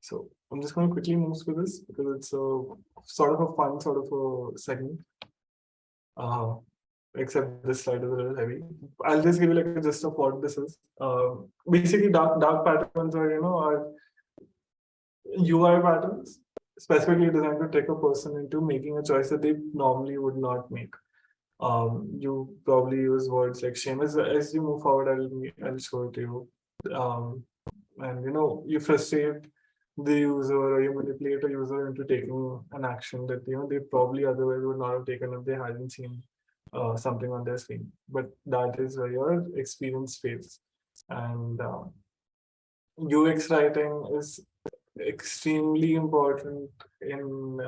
So I'm just going to quickly move through this because it's a sort of a fun sort of a segment. Uh, Except this slide is a little heavy. I'll just give you like a gist of what this is. Basically, dark patterns are are UI patterns specifically designed to trick a person into making a choice that they normally would not make. You probably use words like shame. As you move forward, I'll show it to you. Um, and you frustrate the user or you manipulate a user into taking an action that they probably otherwise would not have taken if they hadn't seen something on their screen. But that is where your experience fades. And UX writing is extremely important in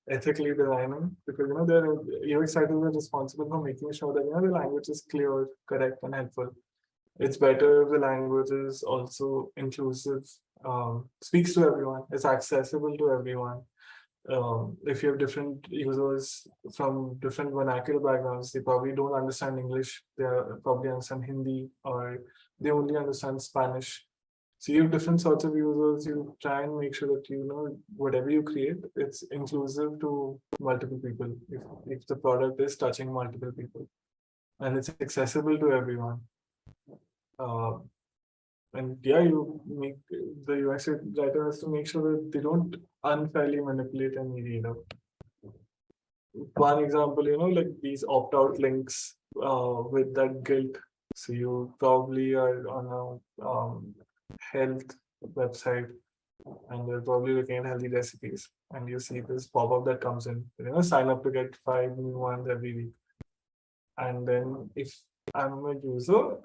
ethically designing because the UX writers are responsible for making sure that the language is clear, correct, and helpful. It's better if the language is also inclusive, speaks to everyone, it's accessible to everyone. If you have different users from different vernacular backgrounds, they probably don't understand English, they probably understand Hindi, or they only understand Spanish. So you have different sorts of users. You try and make sure that whatever you create, it's inclusive to multiple people. If the product is touching multiple people and it's accessible to everyone, uh, and yeah, you make the UX writer has to make sure that they don't unfairly manipulate any reader. One example, like these opt-out links with that guilt. So you probably are on a health website and you're probably looking at healthy recipes and you see this pop-up that comes in, sign up to get 5 new ones every week. And then if I'm a user,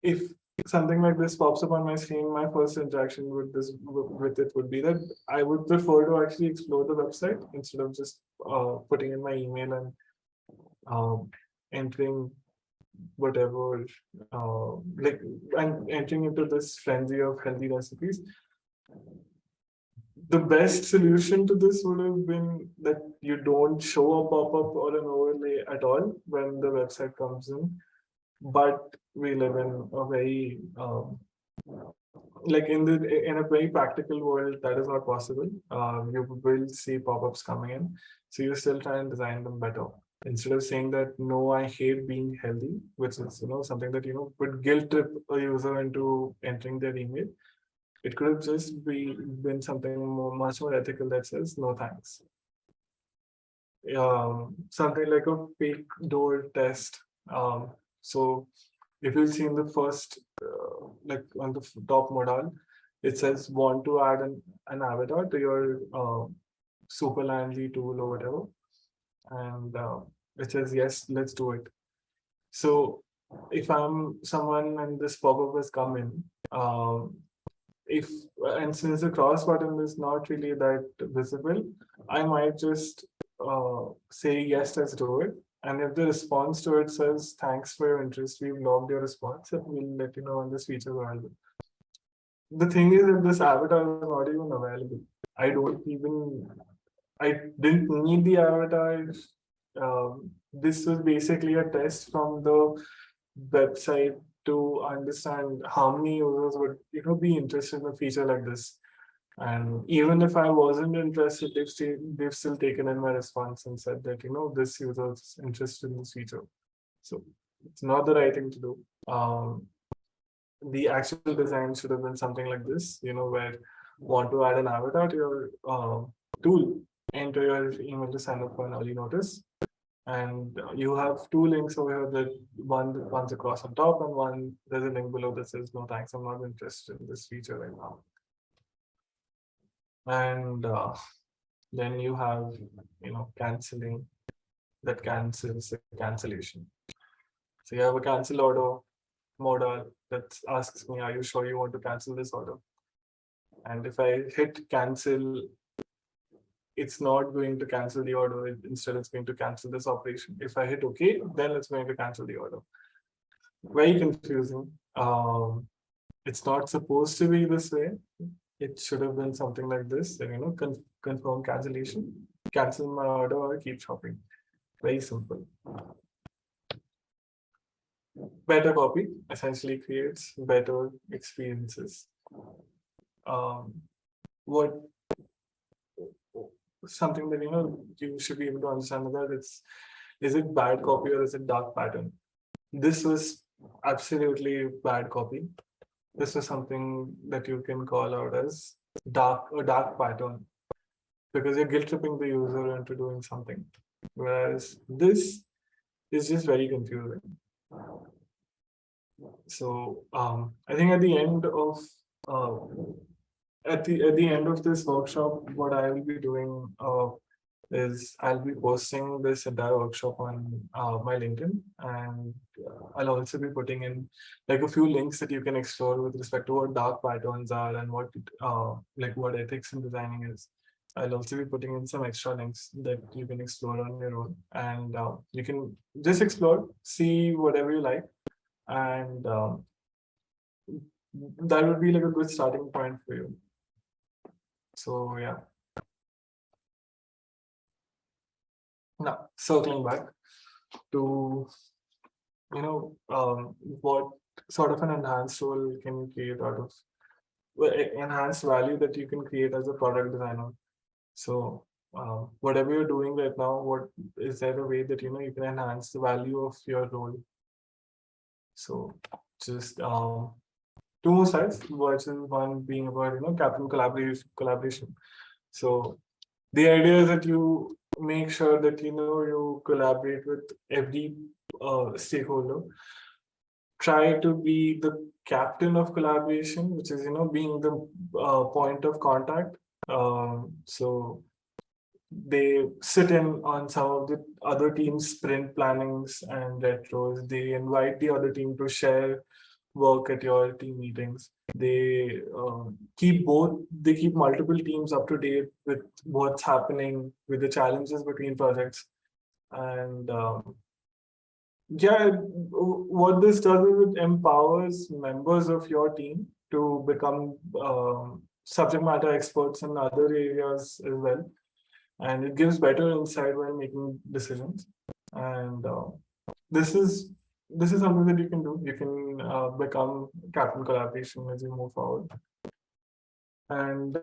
if something like this pops up on my screen, my first interaction with it would be that I would prefer to actually explore the website instead of just putting in my email and entering whatever like and entering into this frenzy of healthy recipes. The best solution to this would have been that you don't show a pop-up or an overlay at all when the website comes in. But we live in a very like in a very practical world that is not possible. You will see pop-ups coming in, so you still try and design them better. Instead of saying that no, I hate being healthy, which is something that would guilt trip a user into entering their email. It could have just been something much more ethical that says no thanks. Something like a fake door test. So if you'll see in the first, like on the top modal, it says want to add an avatar to your Superlandly tool or whatever. And it says, yes, let's do it. So if I'm someone and this pop-up has come in, if and since the cross button is not really that visible, I might just say yes, let's do it. And if the response to it says thanks for your interest, we've logged your response and we'll let you know when this feature is available. The thing is that this avatar is not even available. I don't even I didn't need the avatar. This was basically a test from the website to understand how many users would be interested in a feature like this. And even if I wasn't interested, they've still taken in my response and said that this user is interested in this feature. So it's not the right thing to do. The actual design should have been something like this, where want to add an avatar to your tool, enter your email to sign up for an early notice. And you have two links over here that one's across on top and one there's a link below that says no thanks, I'm not interested in this feature right now. And then you have canceling that cancels the cancellation. So you have a cancel order modal that asks me, are you sure you want to cancel this order? And if I hit cancel, it's not going to cancel the order. Instead, it's going to cancel this operation. If I hit OK, then it's going to cancel the order. Very confusing. It's not supposed to be this way. It should have been something like this. Confirm cancellation, cancel my order, or keep shopping. Very simple. Better copy essentially creates better experiences. what something that you should be able to understand that it's is it bad copy or is it dark pattern. This was absolutely bad copy. This is something that you can call out as dark pattern, because you're guilt tripping the user into doing something. Whereas this is just very confusing. So I think uh, at the end of this workshop, what I will be doing is I'll be posting this entire workshop on my LinkedIn, and I'll also be putting in like a few links that you can explore with respect to what dark patterns are and like what ethics in designing is. I'll also be putting in some extra links that you can explore on your own, and you can just explore, see whatever you like, and that would be like a good starting point for you. So yeah. Now circling back to what sort of an enhanced role can you create out of enhanced value that you can create as a product designer. So whatever you're doing right now, what is there a way that you can enhance the value of your role? So just two more slides, which is one being about capital collaboration. So the idea is that you make sure that you collaborate with every stakeholder. Try to be the captain of collaboration, which is being the point of contact. So they sit in on some of the other team's sprint plannings and retros. They invite the other team to share work at your team meetings. They keep multiple teams up to date with what's happening, with the challenges between projects. And yeah, what this does is it empowers members of your team to become subject matter experts in other areas as well, and it gives better insight while making decisions. And this is something that you can do. You can become captain collaboration as you move forward. And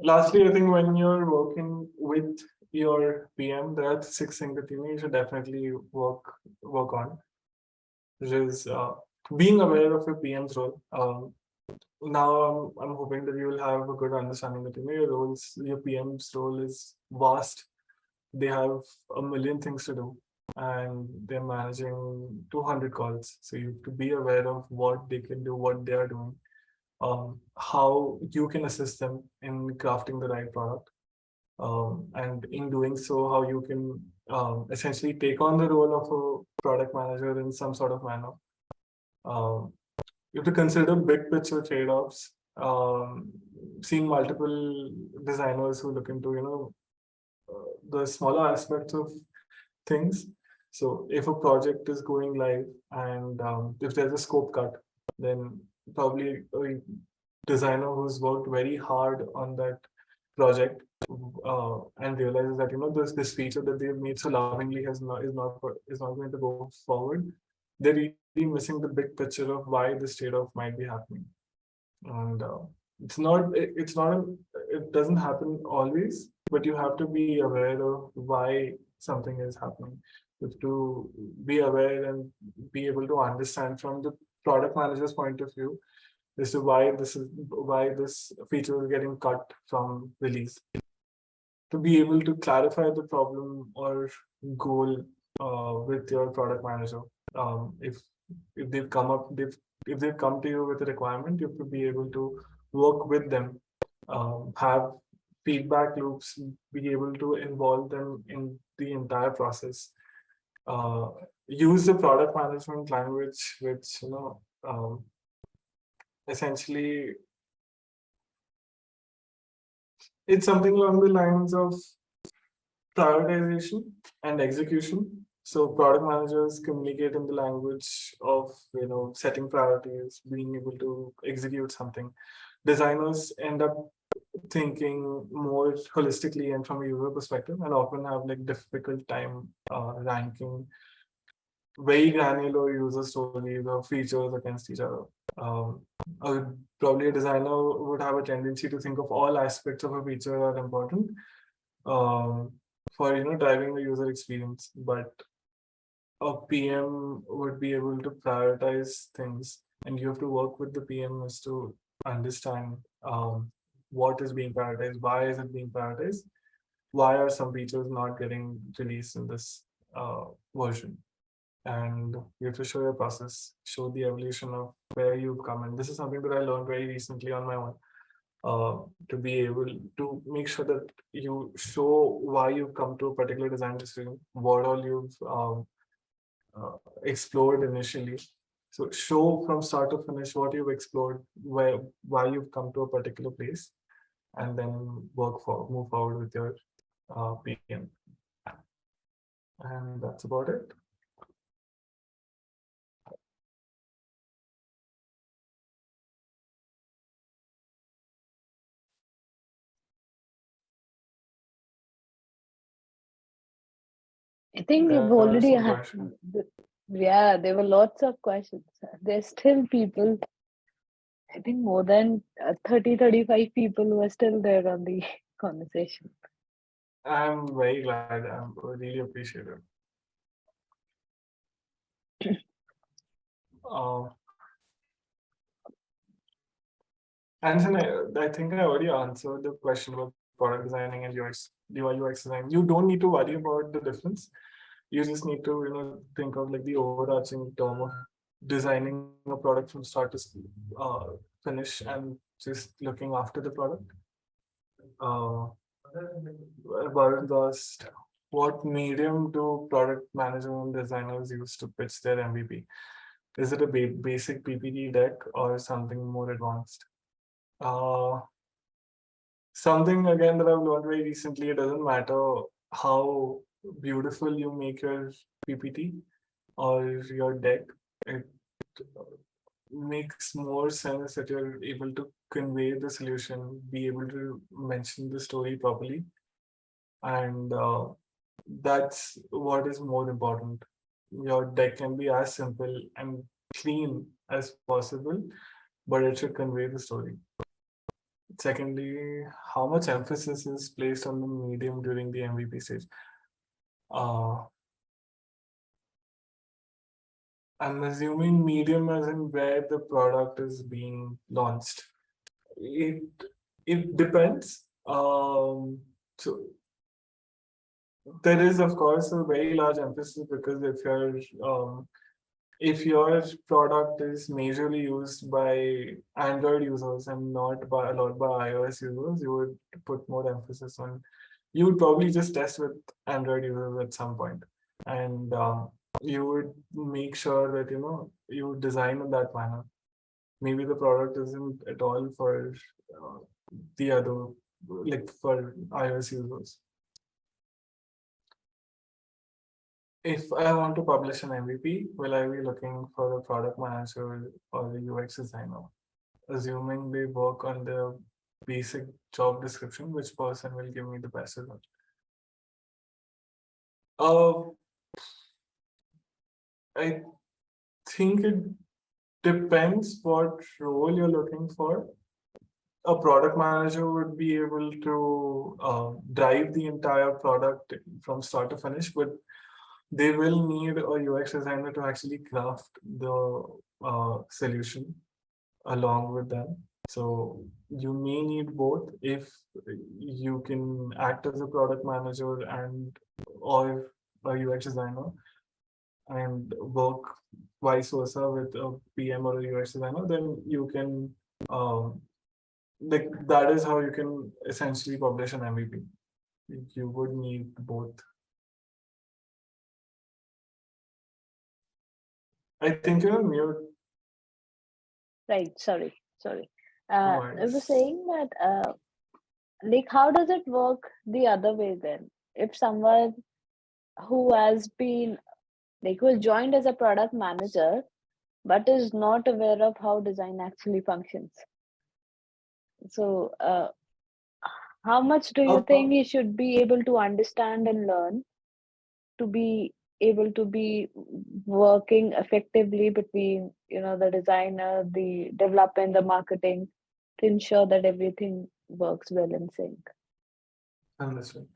lastly, I think when you're working with your PM, there are six things that you should definitely work on, which is being aware of your PM's role. Now I'm hoping that you will have a good understanding that your PM's role is vast. They have a million things to do, and they're managing 200 calls. So you have to be aware of what they can do, what they are doing, how you can assist them in crafting the right product, and in doing so, how you can essentially take on the role of a product manager in some sort of manner. Um, you have to consider big picture trade-offs. Seeing multiple designers who look into the smaller aspects of things. So if a project is going live and if there's a scope cut, then probably a designer who's worked very hard on that project and realizes that this feature that they've made so lovingly is not going to go forward. They're really missing the big picture of why this trade-off might be happening. And it doesn't happen always, but you have to be aware of why something is happening. You have to be aware and be able to understand from the product manager's point of view as to why this feature is getting cut from release. To be able to clarify the problem or goal with your product manager. If they've come up, if they've come to you with a requirement, you have to be able to work with them, have feedback loops, be able to involve them in the entire process. Uh, Use the product management language, which essentially it's something along the lines of prioritization and execution. So product managers communicate in the language of setting priorities, being able to execute something. Designers end up thinking more holistically and from a user perspective, and often have like difficult time ranking very granular user stories or features against each other. Um, Probably a designer would have a tendency to think of all aspects of a feature are important um, for driving the user experience, but a PM would be able to prioritize things, and you have to work with the PM as to understand what is being prioritized, why is it being prioritized, why are some features not getting released in this version, and you have to show your process, show the evolution of where you've come. And this is something that I learned very recently on my own. To be able to make sure that you show why you've come to a particular design decision, what all you've explored initially. So show from start to finish what you've explored, why you've come to a particular place, and then move forward with your PM. And that's about it. I think we've There are already some had, questions. yeah, there were lots of questions. There's still people, I think more than 30, 35 people who are still there on the conversation. I'm very glad. I'm really appreciative. Uh, and then I think I already answered the question about product designing and UI UX design. You don't need to worry about the difference. You just need to think of like the overarching term of designing a product from start to finish and just looking after the product. Uh, Varun asked, what medium do product managers and designers use to pitch their MVP? Is it a basic PPT deck or something more advanced? Uh, Something again that I've learned very recently, it doesn't matter how beautiful you make your PPT or your deck, it makes more sense that you're able to convey the solution, be able to mention the story properly, and that's what is more important. Your deck can be as simple and clean as possible, but it should convey the story. Secondly, how much emphasis is placed on the medium during the MVP stage? Uh, I'm assuming medium as in where the product is being launched. It it depends. So there is of course a very large emphasis because if your product is majorly used by Android users and not by a lot by iOS users, you would put more emphasis on. You would probably just test with Android users at some point, and you would make sure that you design in that manner. Maybe the product isn't at all for uh, the other, like for iOS users. If I want to publish an MVP, will I be looking for a product manager or a UX designer? Assuming they work on the basic job description, which person will give me the best result? Uh, I think it depends what role you're looking for. A product manager would be able to drive the entire product from start to finish, but they will need a UX designer to actually craft the solution along with them. So you may need both if you can act as a product manager and or a UX designer and work vice versa with a PM or a UX designer, then you can like that is how you can essentially publish an MVP. You would need both. I think you're on mute. Right, sorry. No I was worries. saying that, like, how does it work the other way then? If someone who has been, like, who has joined as a product manager, but is not aware of how design actually functions. So, how much do you Uh, think he should be able to understand and learn to be able to be working effectively between, the designer, the development, the marketing, to ensure that everything works well in sync. Understood.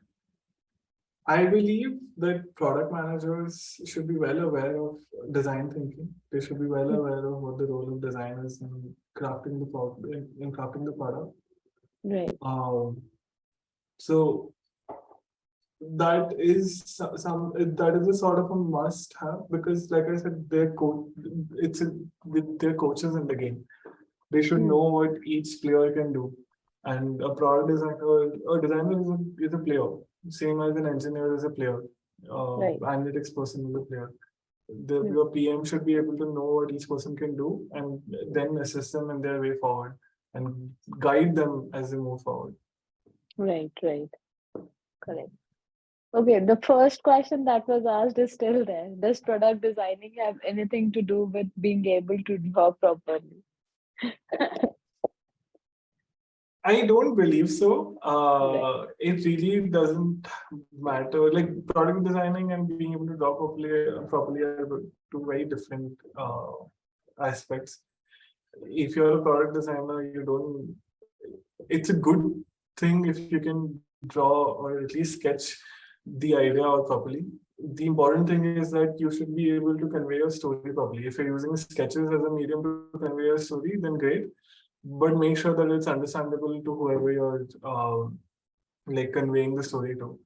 I believe that product managers should be well aware of design thinking. They should be well aware of what the role of design is in crafting the product. In crafting the product. Right. So that is some that is a sort of a must have, because like I said, it's with their coaches in the game. They should know what each player can do. And a product designer, a designer is a player, same as an engineer is a player, Right. analytics person is a player. Hmm. Your PM should be able to know what each person can do and then assist them in their way forward and guide them as they move forward. Right. Right. Correct. Okay, the first question that was asked is still there. Does product designing have anything to do with being able to draw properly? I don't believe so. Right. It really doesn't matter. Like product designing and being able to draw properly are two very different aspects. If you're a product designer, you don't. It's a good thing if you can draw or at least sketch the idea out properly. The important thing is that you should be able to convey your story properly. If you're using sketches as a medium to convey your story, then great, but make sure that it's understandable to whoever you're like conveying the story to.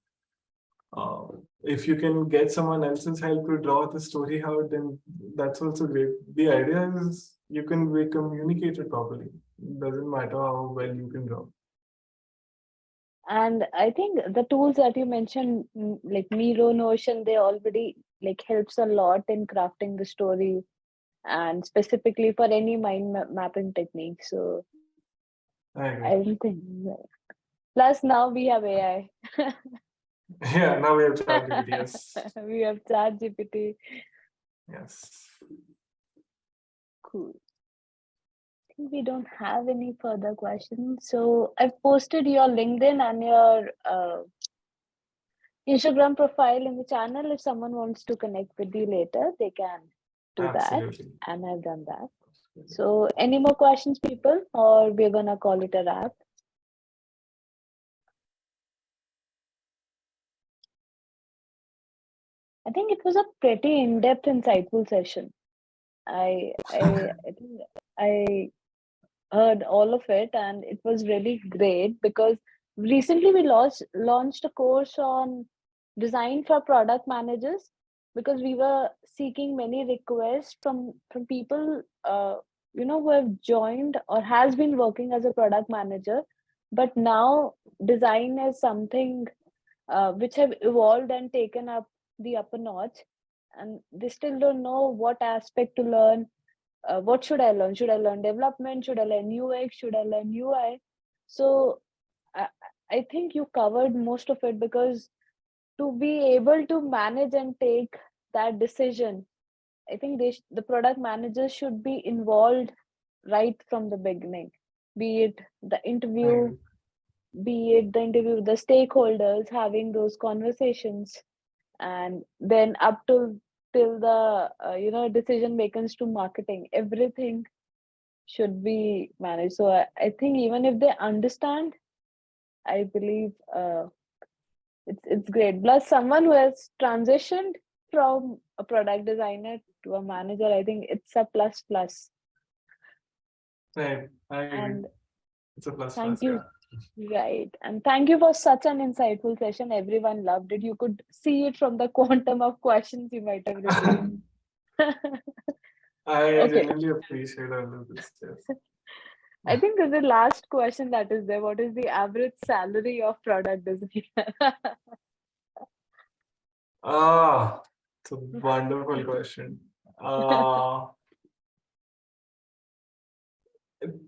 Uh, if you can get someone else's help to draw the story out, then that's also great. The idea is you can communicate it properly. It doesn't matter how well you can draw. And I think the tools that you mentioned, like Miro, Notion, they already like helps a lot in crafting the story and specifically for any mapping technique. So I I agree. don't think. Plus now we have AI. Yeah, now we have ChatGPT. Yes. We have ChatGPT. Yes. Cool. We don't have any further questions. So I've posted your LinkedIn and your Instagram profile in the channel. If someone wants to connect with you later, they can do that. Absolutely. And I've done that. So any more questions, people, or we're gonna call it a wrap? I think it was a pretty in-depth, insightful session. I think I heard all of it, and it was really great because recently we launched a course on design for product managers, because we were seeking many requests from people who have joined or has been working as a product manager, but now design is something which have evolved and taken up the upper notch, and they still don't know what aspect to learn. What should I learn? Should I learn development? Should I learn UX? Should I learn UI? So I, I think you covered most of it, because to be able to manage and take that decision, I think the product managers should be involved right from the beginning, be it the I interview, agree. with the stakeholders, having those conversations, and then up to till the decision makers to marketing, everything should be managed. So I think even if they understand, I believe it's great. Plus, someone who has transitioned from a product designer to a manager, I think it's a plus plus. Right. I agree. And It's a plus thank plus. Yeah. you. Right. And thank you for such an insightful session. Everyone loved it. You could see it from the quantum of questions you might have received. I Okay. genuinely appreciate all of this. Yes. I think the last question that is there: what is the average salary of product designer? It's a wonderful question. Uh,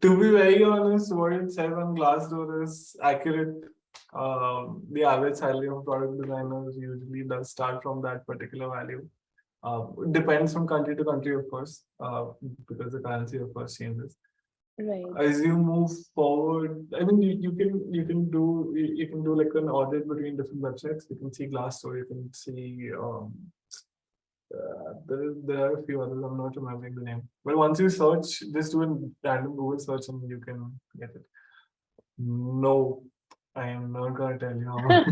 to be very honest, what it says on Glassdoor is accurate. The average salary of product designers usually does start from that particular value. Depends from country to country, of course, because the currency, of course, changes. Right. As you move forward, I mean, you can do like an audit between different websites. You can see Glassdoor, you can see there are a few others. I'm not remembering the name. But once you search, just do a random Google search and you can get it. No, I am not gonna tell you how much.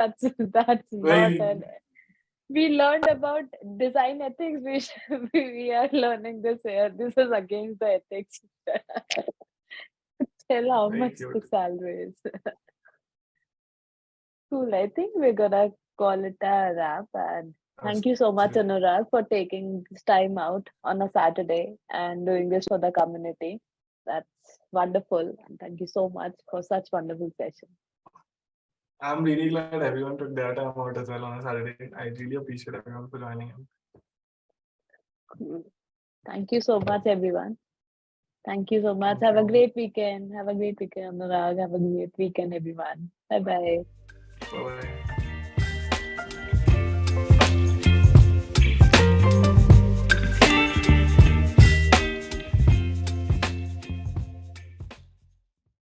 That's not Like, an. We learned about design ethics. We are learning this here. This is against the ethics. Tell how very much the cute. salary is. Cool. I think we're gonna call it a wrap. And thank you so much, Absolutely. Anurag, for taking this time out on a Saturday and doing this for the community. That's wonderful. And thank you so much for such wonderful session. I'm really glad everyone took their time out as well on a Saturday. I really appreciate everyone for joining in. Cool. Thank you so much, everyone. Thank you so much. Thank Have a you. great weekend. Have a great weekend, Anurag. Have a great weekend, everyone. Bye bye. Bye bye.